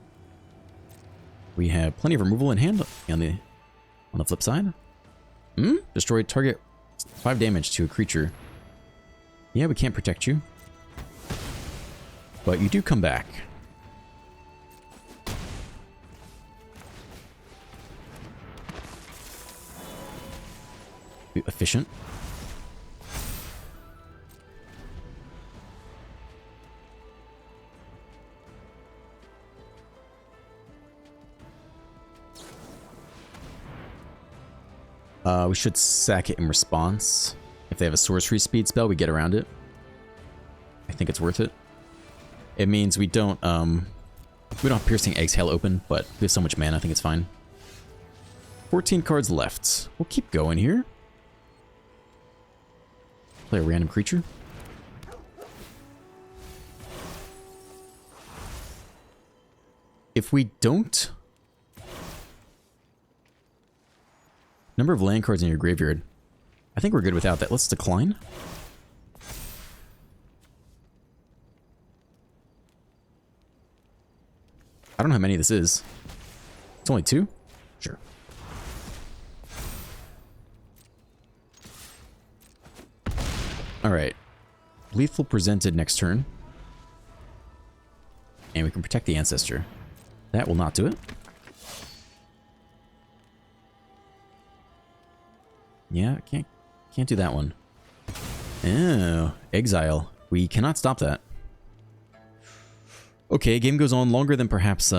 We have plenty of removal in hand on the flip side. Destroy target 5 damage to a creature. Yeah, we can't protect you. But you do come back. Efficient. We should sack it in response. If they have a sorcery speed spell, we get around it. I think it's worth it. It means we don't have Piercing Exhale open, but we have so much mana, I think it's fine. 14 cards left. We'll keep going here. Play a random creature. If we don't... Number of land cards in your graveyard. I think we're good without that. Let's decline. I don't know how many this is. It's only 2? Sure. Alright. Lethal presented next turn. And we can protect the Ancestor. That will not do it. Yeah, can't do that one. Oh, exile. We cannot stop that. Okay, game goes on longer than perhaps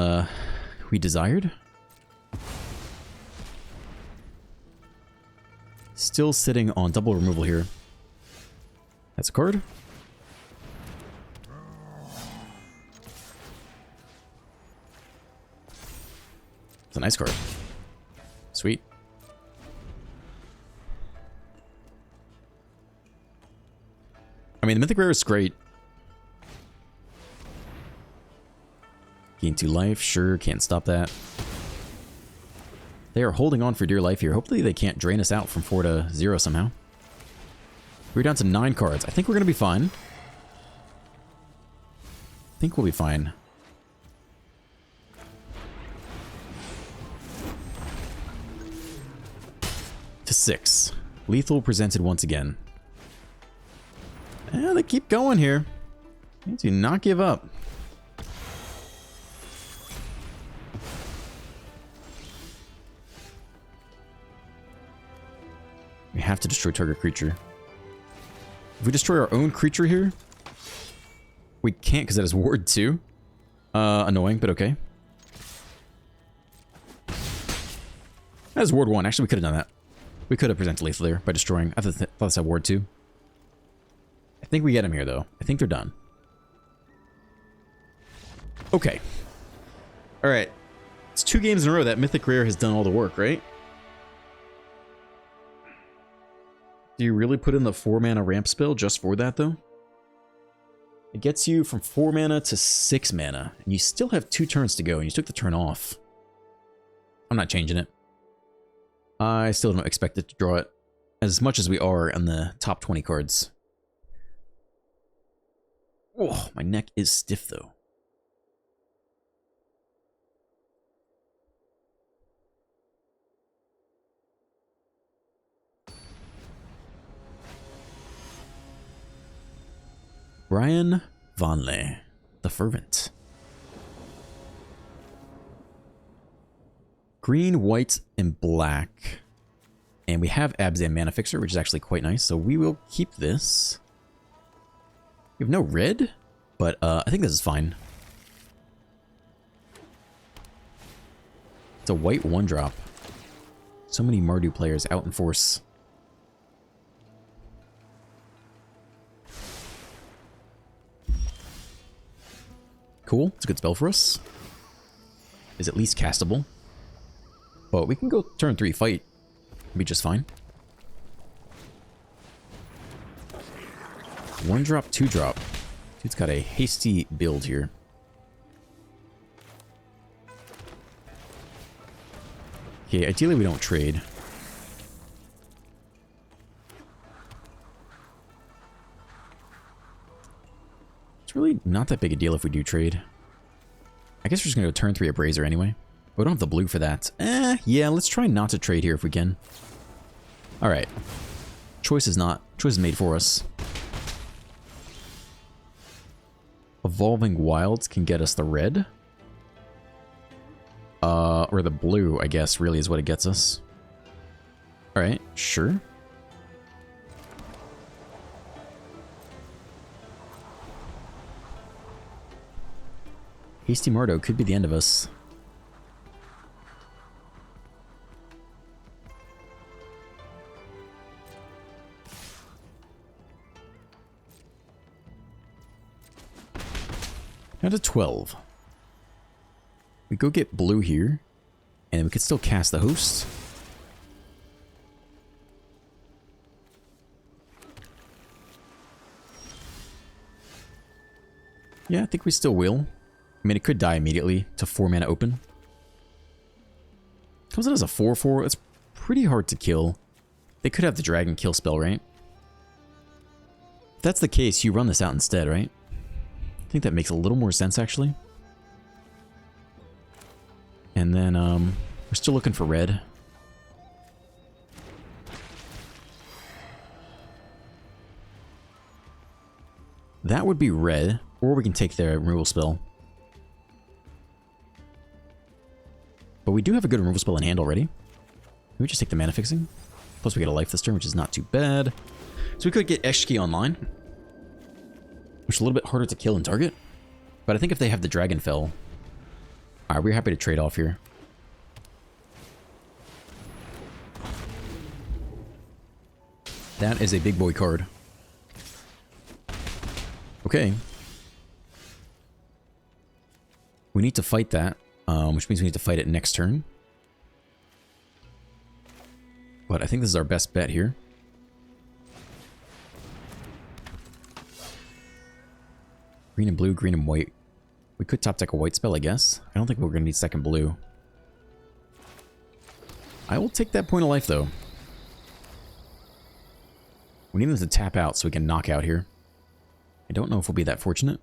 we desired. Still sitting on double removal here. That's a card. It's a nice card. Sweet. I mean, the Mythic Rare is great. Gain 2 life, sure, can't stop that. They are holding on for dear life here. Hopefully they can't drain us out from 4 to 0 somehow. We're down to 9 cards. I think we're going to be fine. I think we'll be fine. To 6. Lethal presented once again. Yeah, they keep going here. They do not give up. We have to destroy target creature. If we destroy our own creature here, we can't because that is ward 2. Annoying, but okay. That is ward 1. Actually, we could have done that. We could have presented lethal there by destroying. I thought this had ward 2. I think we get him here, though. I think they're done. Okay. Alright. It's 2 games in a row that Mythic Rare has done all the work, right? Do you really put in the 4 mana ramp spell just for that, though? It gets you from 4 mana to 6 mana, and you still have 2 turns to go, and you took the turn off. I'm not changing it. I still don't expect it to draw it as much as we are on the top 20 cards. Oh, my neck is stiff, though. Brian Vonleh, the Fervent. Green, white, and black. And we have Abzan Mana Fixer, which is actually quite nice, so we will keep this. We have no red, but I think this is fine. It's a white 1-drop. So many Mardu players out in force. Cool, it's a good spell for us. Is at least castable. But we can go turn 3 fight. It'll be just fine. 1-drop, 2-drop. Dude's got a hasty build here. Okay, ideally we don't trade. It's really not that big a deal if we do trade. I guess we're just gonna go turn 3 at Brazier anyway. We don't have the blue for that. Yeah, let's try not to trade here if we can. Alright. Choice is made for us. Evolving Wilds can get us the red. Or the blue, I guess, really is what it gets us. Alright, sure. Hasty Mardo could be the end of us. Down to 12. We go get blue here, and we could still cast the host. Yeah, I think we still will. I mean, it could die immediately to 4 mana open. Comes in as a 4/4. It's pretty hard to kill. They could have the dragon kill spell, right? If that's the case, you run this out instead, right? I think that makes a little more sense, actually. And then, we're still looking for red. That would be red, or we can take the removal spell. But we do have a good removal spell in hand already. Can we just take the mana fixing? Plus we get a life this turn, which is not too bad. So we could get Eshki online, which is a little bit harder to kill and target. But I think if they have the Dragon Fell... Alright, we're happy to trade off here. That is a big boy card. Okay. We need to fight that, which means we need to fight it next turn. But I think this is our best bet here. Green and blue, green and white. We could top deck a white spell, I guess. I don't think we're going to need second blue. I will take that point of life, though. We need them to tap out so we can knock out here. I don't know if we'll be that fortunate.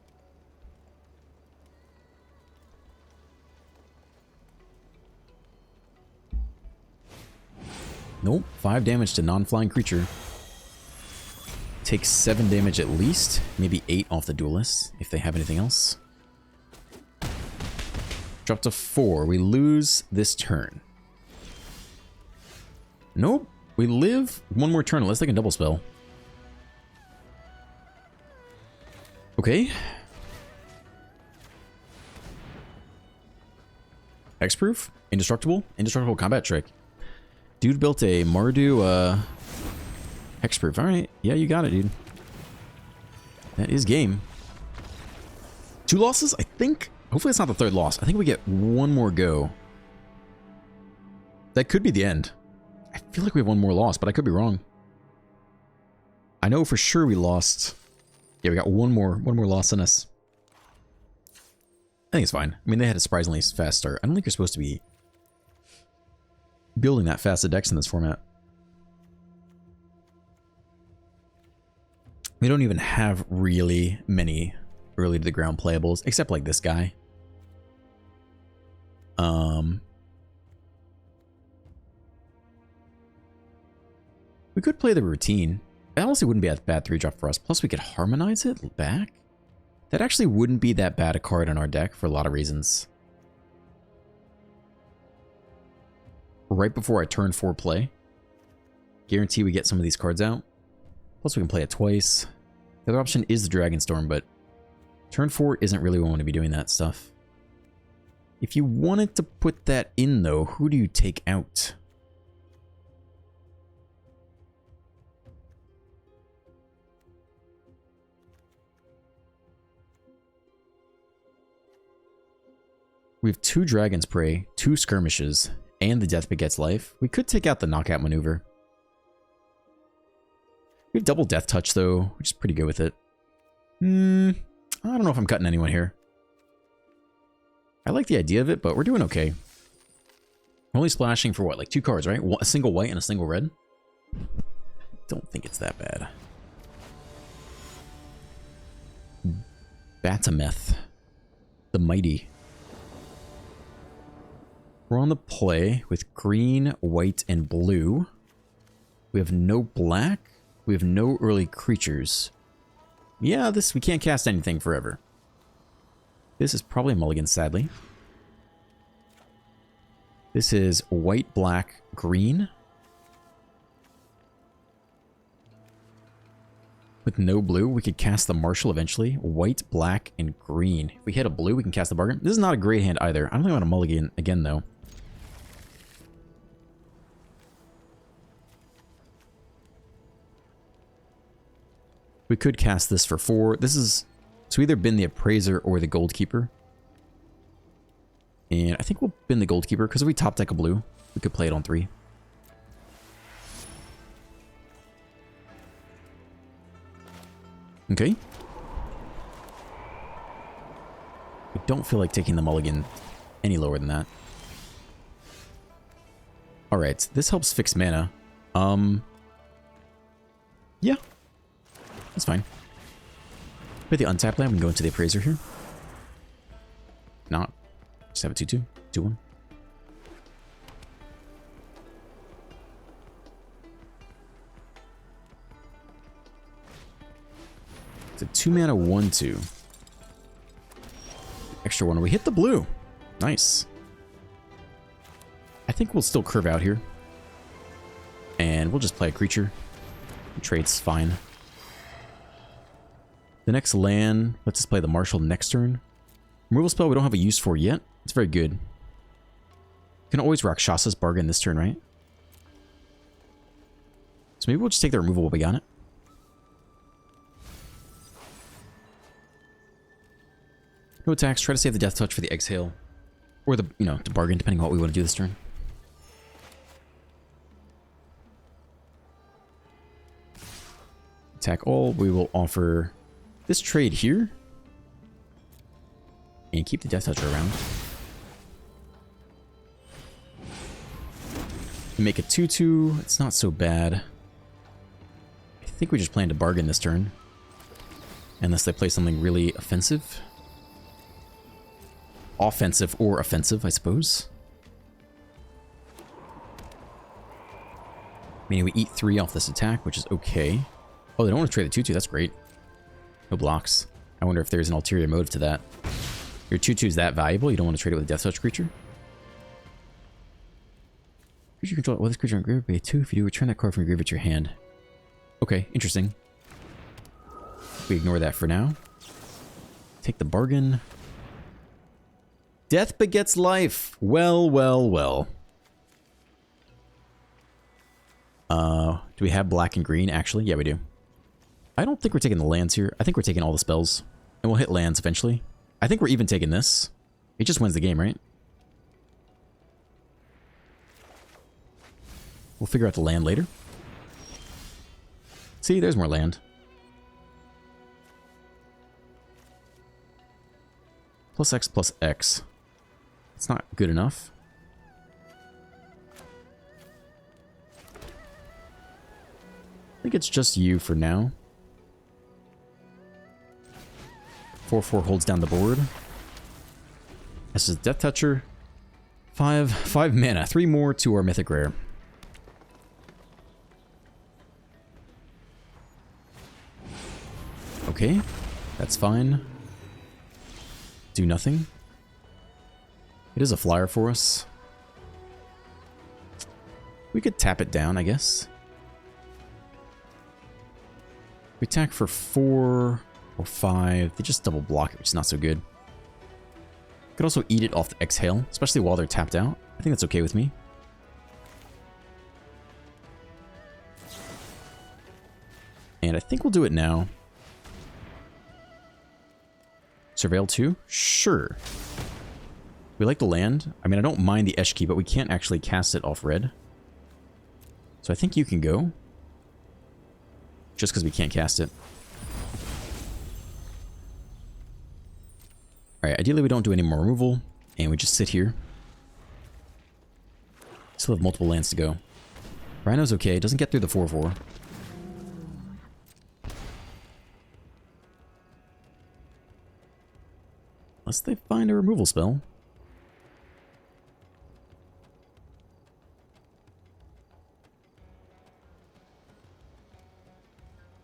Nope. 5 damage to non-flying creature. Takes 7 damage at least. Maybe 8 off the duelist, if they have anything else. Drop to 4. We lose this turn. Nope. We live one more turn unless they can double spell. Okay. Hexproof? Indestructible? Indestructible combat trick. Dude built a Mardu, hexproof. Alright. Yeah, you got it, dude. That is game. 2 losses, I think. Hopefully it's not the 3rd loss. I think we get one more go. That could be the end. I feel like we have one more loss, but I could be wrong. I know for sure we lost... Yeah, we got one more loss in us. I think it's fine. I mean, they had a surprisingly fast start. I don't think you're supposed to be building that fast a decks in this format. We don't even have really many early to the ground playables, except like this guy. We could play the routine. That honestly wouldn't be a bad 3-drop for us. Plus we could harmonize it back. That actually wouldn't be that bad a card in our deck for a lot of reasons. Right before I turn 4 play. Guarantee we get some of these cards out. Plus we can play it twice. The other option is the Dragonstorm, but turn 4 isn't really when we want to be doing that stuff. If you wanted to put that in though, who do you take out? We have 2 Dragon's Prey, 2 Skirmishes, and the Death Begets Life. We could take out the Knockout Maneuver. We have double Death Touch, though, which is pretty good with it. I don't know if I'm cutting anyone here. I like the idea of it, but we're doing okay. We're only splashing for what, like 2 cards, right? A single white and a single red? Don't think it's that bad. Batameth. The Mighty. We're on the play with green, white, and blue. We have no black. We have no early creatures. Yeah, we can't cast anything forever. This is probably a mulligan, sadly. This is white, black, green. With no blue, we could cast the Marshal eventually. White, black, and green. If we hit a blue, we can cast the Bargain. This is not a great hand either. I don't think I want to mulligan again, though. We could cast this for 4. This is So either bin the Appraiser or the Goldkeeper. And I think we'll bin the Goldkeeper, because if we top deck a blue, we could play it on 3. Okay. I don't feel like taking the mulligan any lower than that. Alright, this helps fix mana. Yeah. That's fine. With the untapped land, we can go into the Appraiser here. Not. Just have a 2-2. 2-1. It's a 2-mana 1-2. Extra 1. We hit the blue. Nice. I think we'll still curve out here. And we'll just play a creature. The trade's fine. The next land, let's just play the Marshal next turn. Removal spell we don't have a use for yet. It's very good. Can always Rakshas's Bargain this turn, right? So maybe we'll just take the removal while we got it. No attacks. Try to save the Death Touch for the Exhale. Or the, you know, to bargain, depending on what we want to do this turn. Attack all. We will offer this trade here. And keep the Death Toucher around. Make a 2-2. It's not so bad. I think we just plan to bargain this turn. Unless they play something really offensive. Offensive or offensive, I suppose. Meaning we eat 3 off this attack, which is okay. Oh, they don't want to trade the 2-2. That's great. No blocks. I wonder if there's an ulterior motive to that. Your 2-2 is that valuable? You don't want to trade it with a Death Touch creature? Creature control. Well, this creature on graveyard pay 2. If you do, return that card from your graveyard to your hand. Okay, interesting. We ignore that for now. Take the bargain. Death begets life. Well, well, well. Do we have black and green? Actually, yeah, we do. I don't think we're taking the lands here. I think we're taking all the spells. And we'll hit lands eventually. I think we're even taking this. It just wins the game, right? We'll figure out the land later. See, there's more land. Plus X plus X. It's not good enough. I think it's just you for now. 4/4 holds down the board. This is Death Toucher. 5 mana. 3 more to our Mythic Rare. Okay, that's fine. Do nothing. It is a flyer for us. We could tap it down, I guess. We attack for 4 or 5. They just double block it, which is not so good. Could also eat it off the Exhale, especially while they're tapped out. I think that's okay with me. And I think we'll do it now. Surveil 2? Sure. We like the land. I mean, I don't mind the Eshki, but we can't actually cast it off red. So I think you can go. Just because we can't cast it. Alright, ideally we don't do any more removal, and we just sit here. Still have multiple lands to go. Rhino's okay, doesn't get through the 4/4. Unless they find a removal spell.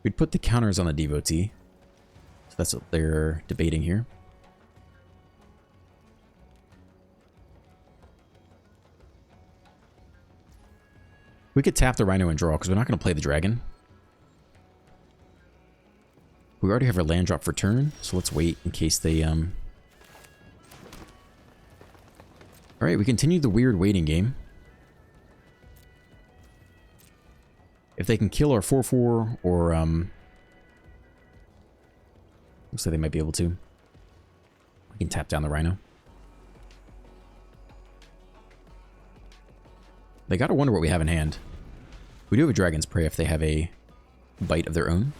We'd put the counters on the Devotee. So that's what they're debating here. We could tap the Rhino and draw, because we're not going to play the dragon. We already have our land drop for turn, so let's wait in case they... Alright, we continue the weird waiting game. If they can kill our 4/4 or Looks like they might be able to. We can tap down the Rhino. They gotta wonder what we have in hand. We do have a Dragon's Prey if they have a bite of their own.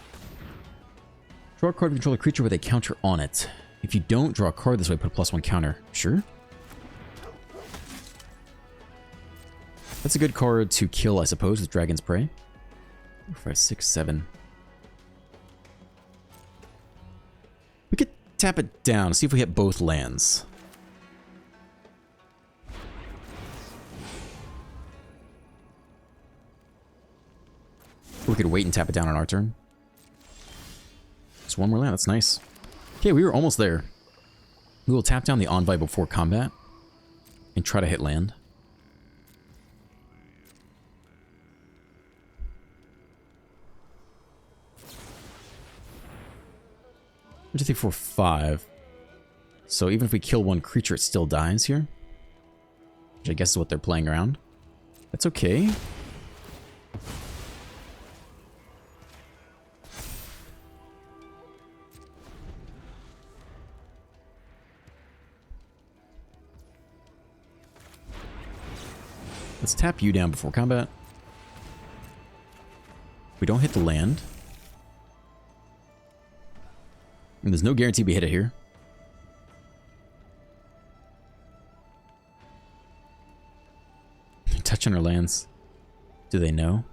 Draw a card to control a creature with a counter on it. If you don't draw a card this way, put a +1 counter. Sure. That's a good card to kill, I suppose, with Dragon's Prey. 4, 5, 6, 7. We could tap it down, see if we hit both lands. We could wait and tap it down on our turn. Just one more land, that's nice. Okay, we were almost there. We will tap down the Envoy before combat and try to hit land. 1, 2, 3, 4, 5. So even if we kill one creature, it still dies here. Which I guess is what they're playing around. That's okay. Let's tap you down before combat. We don't hit the land. And there's no guarantee we hit it here. Touch on our lands. Do they know?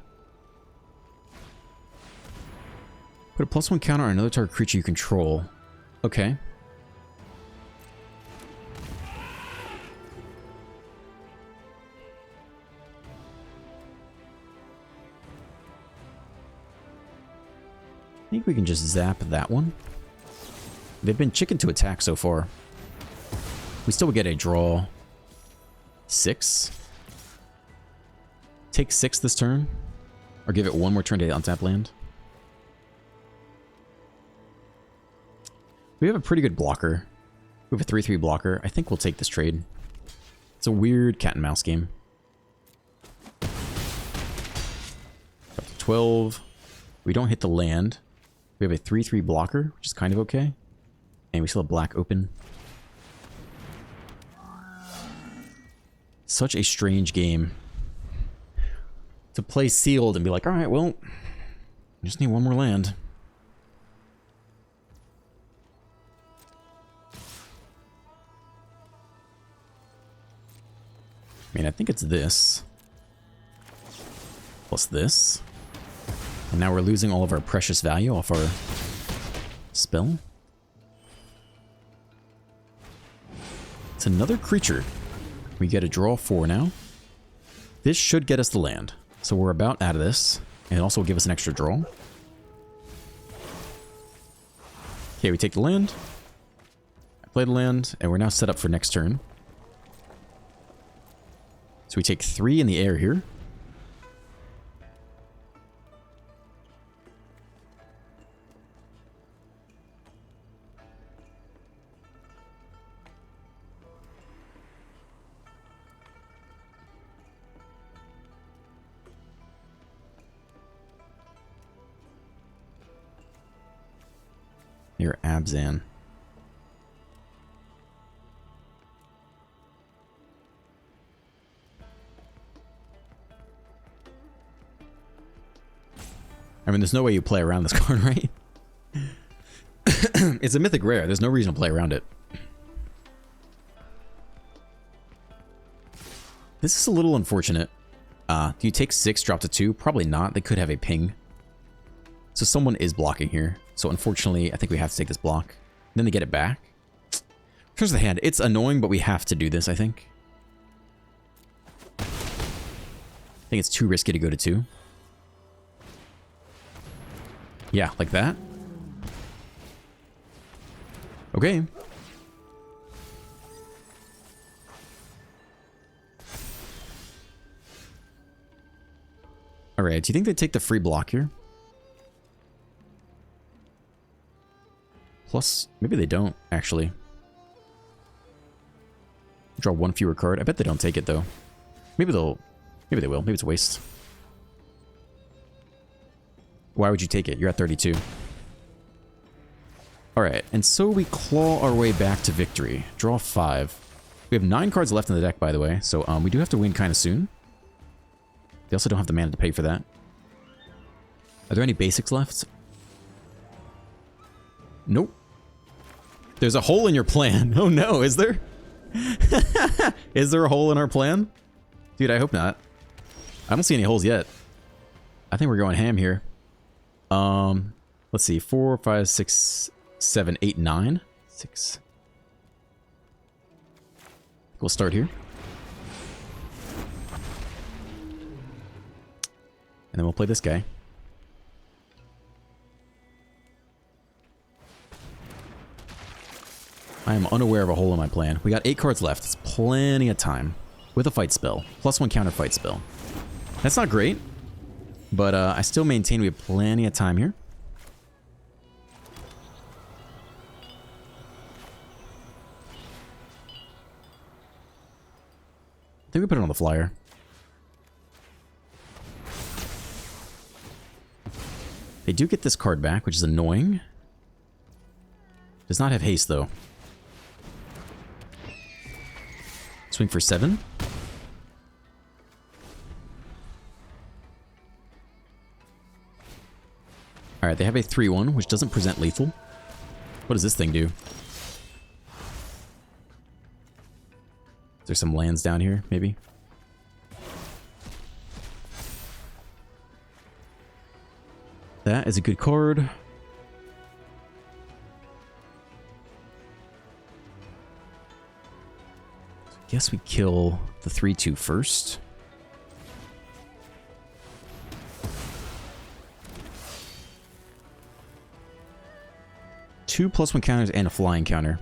Put a +1 counter on another target creature you control. Okay. I think we can just zap that one. They've been chicken to attack so far. We still get a draw. 6. Take 6 this turn. Or give it one more turn to untap land. We have a pretty good blocker. We have a 3/3 blocker. I think we'll take this trade. It's a weird cat and mouse game. Up to 12. We don't hit the land. We have a 3/3 blocker, which is kind of okay. And we still have black open. Such a strange game. To play sealed and be like, alright, well, I just need one more land. I mean, I think it's this. Plus this. And now we're losing all of our precious value off our spell. It's another creature. We get a draw 4 now. This should get us the land. So we're about out of this. And it also will give us an extra draw. Okay, we take the land. I play the land, and we're now set up for next turn. So we take 3 in the air here. You're Abzan. I mean, there's no way you play around this card, right? It's a mythic rare. There's no reason to play around it. This is a little unfortunate. Do you take 6, drop to 2? Probably not. They could have a ping. So someone is blocking here. So unfortunately, I think we have to take this block. Then they get it back. Here's the hand. It's annoying, but we have to do this, I think. I think it's too risky to go to 2. Yeah, like that. Okay. Alright, do you think they take the free block here? Plus, maybe they don't, actually. Draw 1 fewer card. I bet they don't take it, though. Maybe they'll... Maybe they will. Maybe it's a waste. Why would you take it? You're at 32. Alright, and so we claw our way back to victory. Draw 5. We have 9 cards left in the deck, by the way, so we do have to win kind of soon. We also don't have the mana to pay for that. Are there any basics left? Nope. There's a hole in your plan. Oh no, is there? Is there a hole in our plan? Dude, I hope not. I don't see any holes yet. I think we're going ham here. Let's see. 4, 5, 6, 7, 8, 9. 6. We'll start here. And then we'll play this guy. I am unaware of a hole in my plan. We got 8 cards left. It's plenty of time. With a fight spell. +1 counter fight spell. That's not great. But I still maintain we have plenty of time here. I think we put it on the flyer. They do get this card back, which is annoying. Does not have haste, though. Swing for 7. Alright, they have a 3/1, which doesn't present lethal. What does this thing do? Is there some lands down here, maybe? That is a good card. I guess we kill the 3/2 first. Two +1 counters and a flying counter.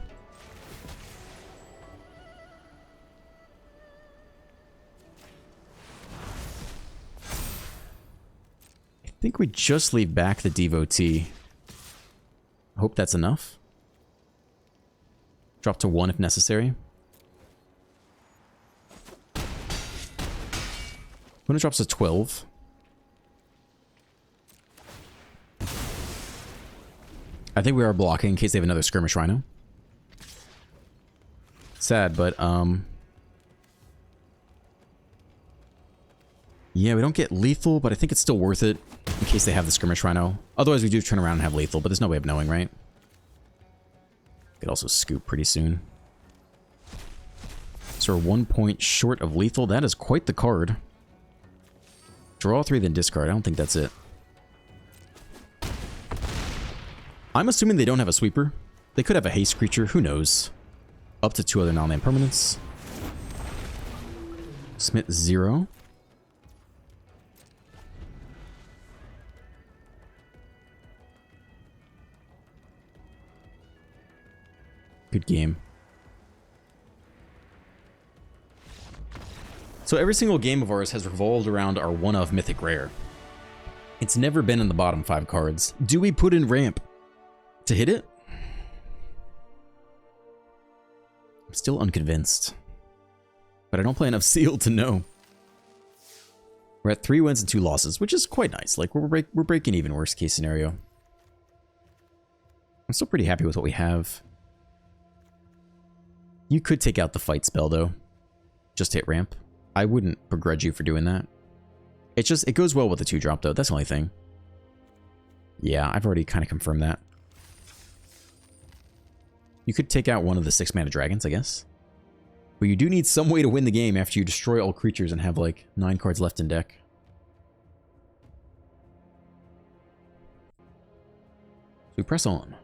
I think we just leave back the Devotee. I hope that's enough. Drop to 1 if necessary. When it drops to 12. I think we are blocking in case they have another Skirmish Rhino. Sad, but yeah, we don't get lethal, but I think it's still worth it in case they have the Skirmish Rhino. Otherwise, we do turn around and have lethal, but there's no way of knowing, right? Could also scoop pretty soon. So we're 1 point short of lethal. That is quite the card. Draw 3, then discard. I don't think that's it. I'm assuming they don't have a sweeper. They could have a haste creature. Who knows? Up to 2 other non-land permanents. Smith 0. Good game. So every single game of ours has revolved around our one-of Mythic Rare. It's never been in the bottom 5 cards. Do we put in ramp to hit it? I'm still unconvinced. But I don't play enough Sealed to know. We're at 3 wins and 2 losses, which is quite nice. Like, we're breaking even, worst case scenario. I'm still pretty happy with what we have. You could take out the fight spell, though. Just hit ramp. I wouldn't begrudge you for doing that. It's just, it goes well with the 2-drop, though. That's the only thing. Yeah, I've already kind of confirmed that. You could take out one of the 6-mana dragons, I guess. But you do need some way to win the game after you destroy all creatures and have, like, 9 cards left in deck. So we press on.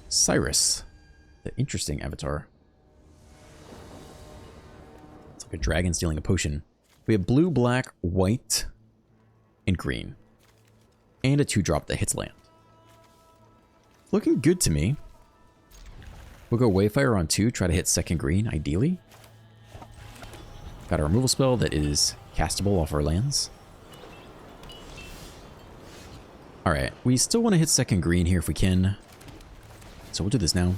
Cyrus. The interesting avatar. A dragon stealing a potion. We have blue, black, white, and green. And a 2-drop that hits land. Looking good to me. We'll go Wayfire on 2, try to hit 2nd green, ideally. Got a removal spell that is castable off our lands. Alright, we still want to hit 2nd green here if we can. So we'll do this now.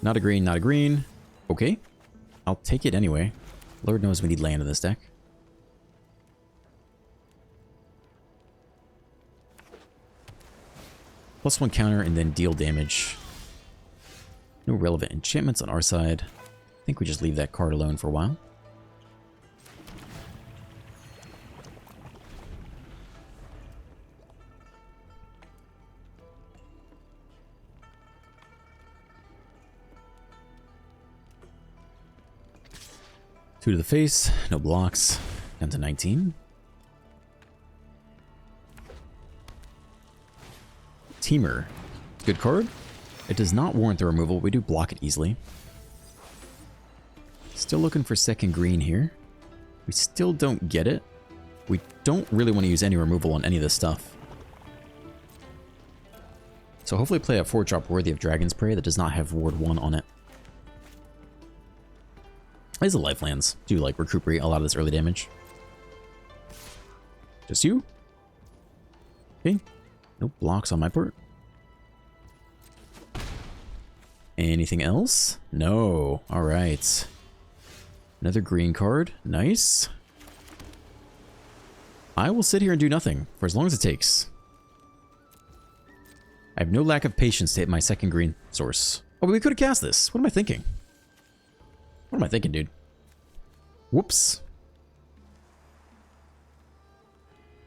Not a green, not a green. Okay. I'll take it anyway. Lord knows we need land in this deck. +1 counter and then deal damage. No relevant enchantments on our side. I think we just leave that card alone for a while. Two to the face, no blocks. Down to 19. Teamer. Good card. It does not warrant the removal. We do block it easily. Still looking for second green here. We still don't get it. We don't really want to use any removal on any of this stuff. So hopefully play a 4-drop worthy of Dragon's Prey that does not have Ward 1 on it. These are lifelands. Do like recuperate a lot of this early damage. Just you? Okay. No blocks on my part. Anything else? No. Alright. Another green card. Nice. I will sit here and do nothing for as long as it takes. I have no lack of patience to hit my second green source. Oh, but we could have cast this. What am I thinking? What am I thinking, dude? Whoops.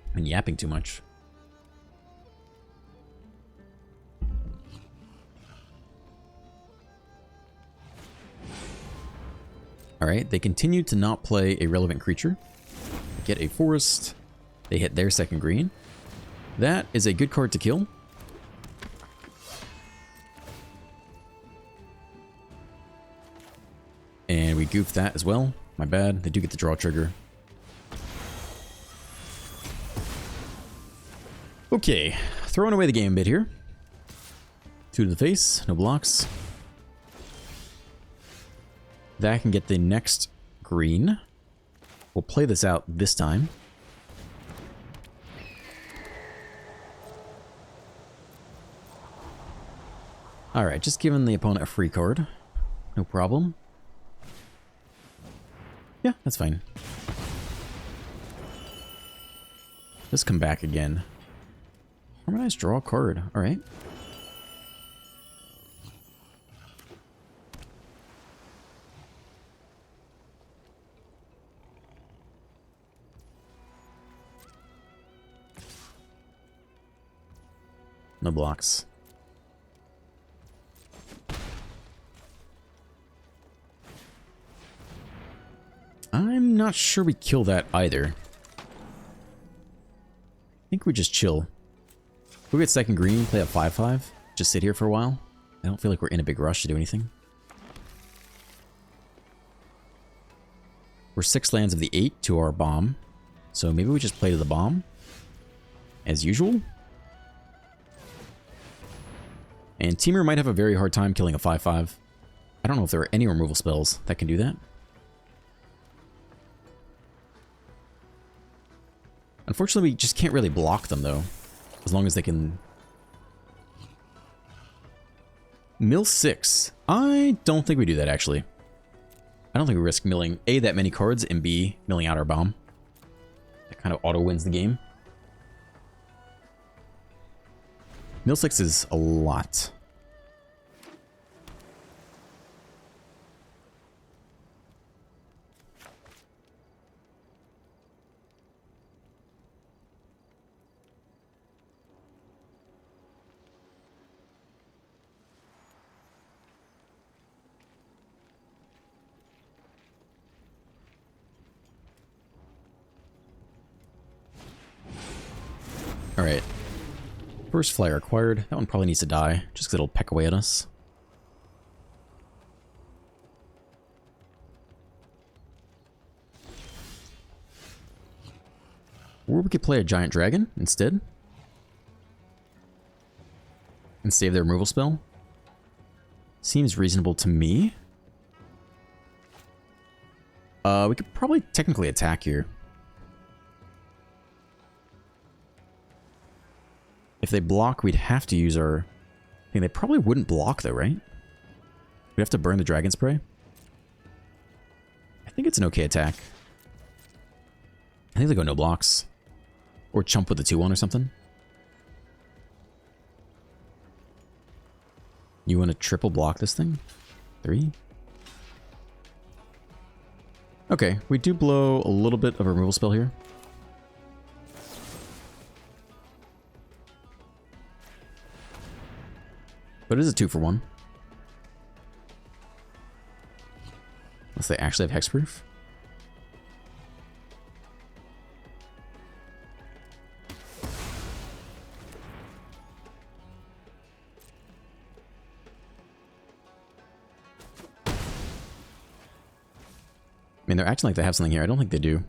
I've been yapping too much. Alright, they continue to not play a relevant creature. Get a forest. They hit their second green. That is a good card to kill. And we goofed that as well. My bad. They do get the draw trigger. Okay, throwing away the game a bit here. Two to the face, no blocks. That can get the next green. We'll play this out this time. Alright, just giving the opponent a free card. No problem. Yeah, that's fine. Let's come back again. Harmonize, draw a card. Alright. No blocks. I'm not sure we kill that either. I think we just chill. We get second green, play a 5/5, just sit here for a while. I don't feel like we're in a big rush to do anything. We're 6 lands of the 8 to our bomb, so maybe we just play to the bomb as usual. And Teamer might have a very hard time killing a 5/5. I don't know if there are any removal spells that can do that. Unfortunately, we just can't really block them, though. As long as they can... Mill 6. I don't think we do that, actually. I don't think we risk milling, A, that many cards, and B, milling out our bomb. That kind of auto-wins the game. Mill 6 is a lot. Alright. First flyer acquired. That one probably needs to die, just because it'll peck away at us. Or we could play a giant dragon instead. And save their removal spell. Seems reasonable to me. We could probably technically attack here. If they block, we'd have to use our... I think they probably wouldn't block though, right? We'd have to burn the Dragon's Prey. think it's an okay attack. I think they go no blocks. Or chump with the 2-1 or something. You want to triple block this thing? 3? Okay, we do blow a little bit of a removal spell here. But it is a 2-for-1. Unless they actually have hexproof. I mean, they're acting like they have something here. I don't think they do.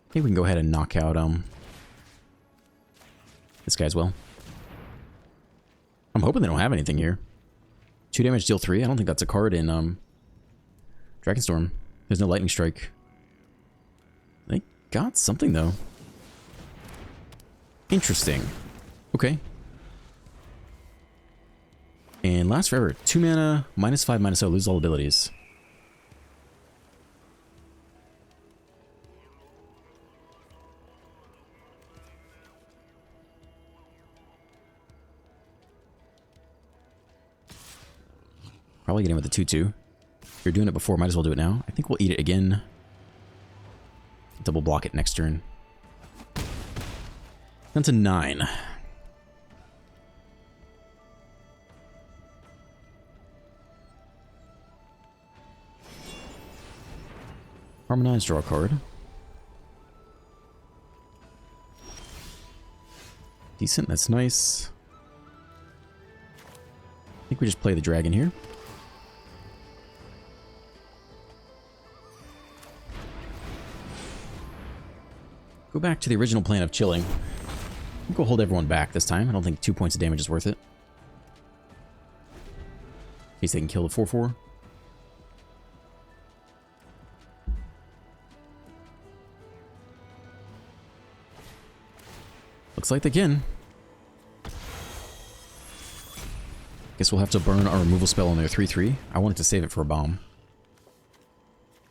I think we can go ahead and knock out this guy as well. I'm hoping they don't have anything here. 2 damage, deal 3. I don't think that's a card in Dragonstorm. There's no lightning strike. They got something though. Interesting. Okay. And lasts forever. 2 mana, -5, -0, lose all abilities. Probably get in with the 2-2. If you're doing it before, might as well do it now. I think we'll eat it again. Double block it next turn. Down to 9. Harmonize, draw a card. Decent, that's nice. I think we just play the dragon here. Go back to the original plan of chilling. Go hold everyone back this time. I don't think 2 points of damage is worth it. In case they can kill the 4-4. Looks like they can. Guess we'll have to burn our removal spell on their 3-3. I wanted to save it for a bomb.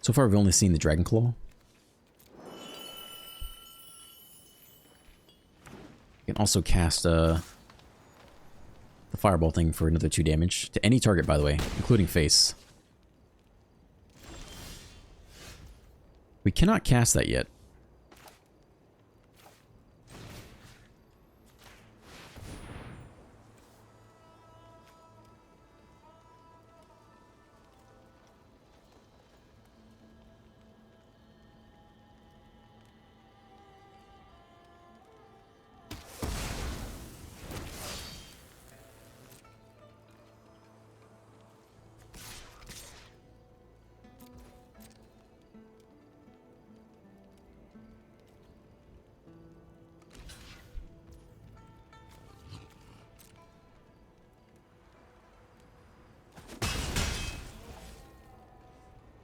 So far, we've only seen the Dragon Claw. You can also cast the Fireball thing for another 2 damage. To any target, by the way, including face. We cannot cast that yet.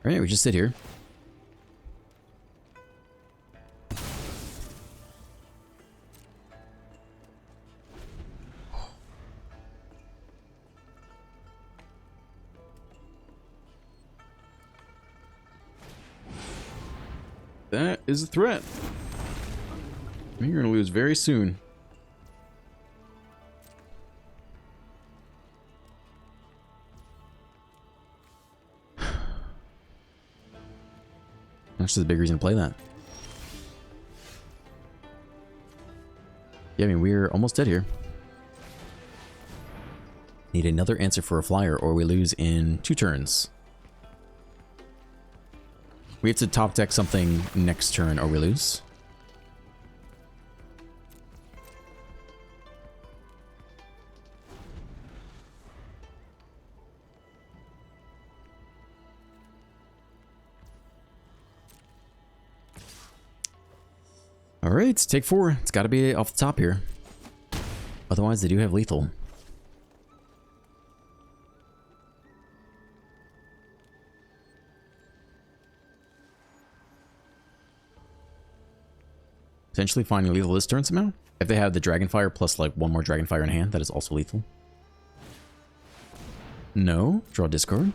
Alright, we just sit here. That is a threat. You're going to lose very soon. Actually, the big reason to play that. Yeah, I mean, we're almost dead here. Need another answer for a flyer, or we lose in 2 turns. We have to top deck something next turn, or we lose. Alright, take 4. It's got to be off the top here. Otherwise, they do have lethal. Potentially finding lethal this turn somehow. If they have the Dragonfire plus like 1 more Dragonfire in hand, that is also lethal. No. Draw discard.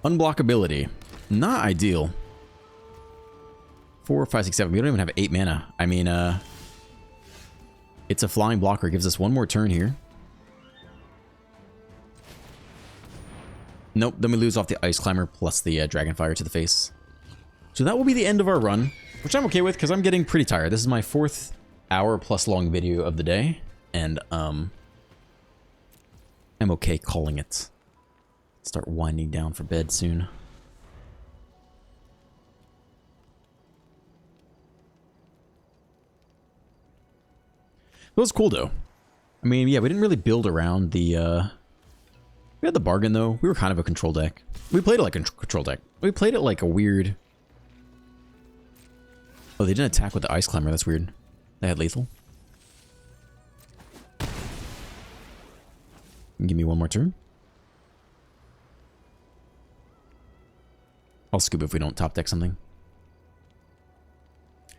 Unblockability. Not ideal. 4, 5, 6, 7. We don't even have 8 mana. I mean, it's a flying blocker. It gives us one more turn here. Nope, then we lose off the Ice Climber plus the Dragonfire to the face. So that will be the end of our run, which I'm okay with because I'm getting pretty tired. This is my 4th hour-plus long video of the day, and I'm okay calling it. Start winding down for bed soon. It was cool, though. I mean, yeah, we didn't really build around the, we had the bargain, though. We were kind of a control deck. We played it like a control deck. We played it like a weird... Oh, they didn't attack with the Ice Climber. That's weird. They had lethal. Give me one more turn. I'll scoop if we don't top deck something. I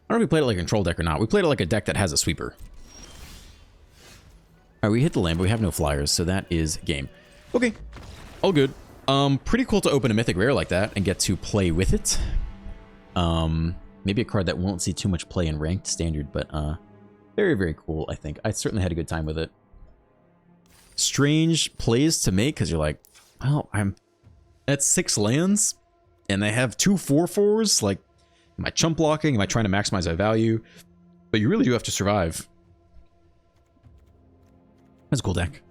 don't know if we played it like a control deck or not. We played it like a deck that has a sweeper. Alright, we hit the land, but we have no flyers, so that is game. Okay, all good. Pretty cool to open a Mythic Rare like that and get to play with it. Maybe a card that won't see too much play in Ranked Standard, but very, very cool, I think. I certainly had a good time with it. Strange plays to make, because you're like, well, I'm at 6 lands, and they have 2 4/4s. Like, am I chump blocking? Am I trying to maximize my value? But you really do have to survive. That's a cool deck.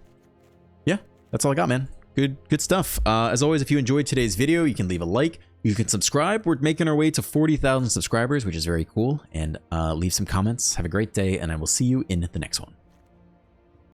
Yeah, that's all I got, man. Good stuff. As always, if you enjoyed today's video, you can leave a like. You can subscribe. We're making our way to 40,000 subscribers, which is very cool. And leave some comments. Have a great day, and I will see you in the next one.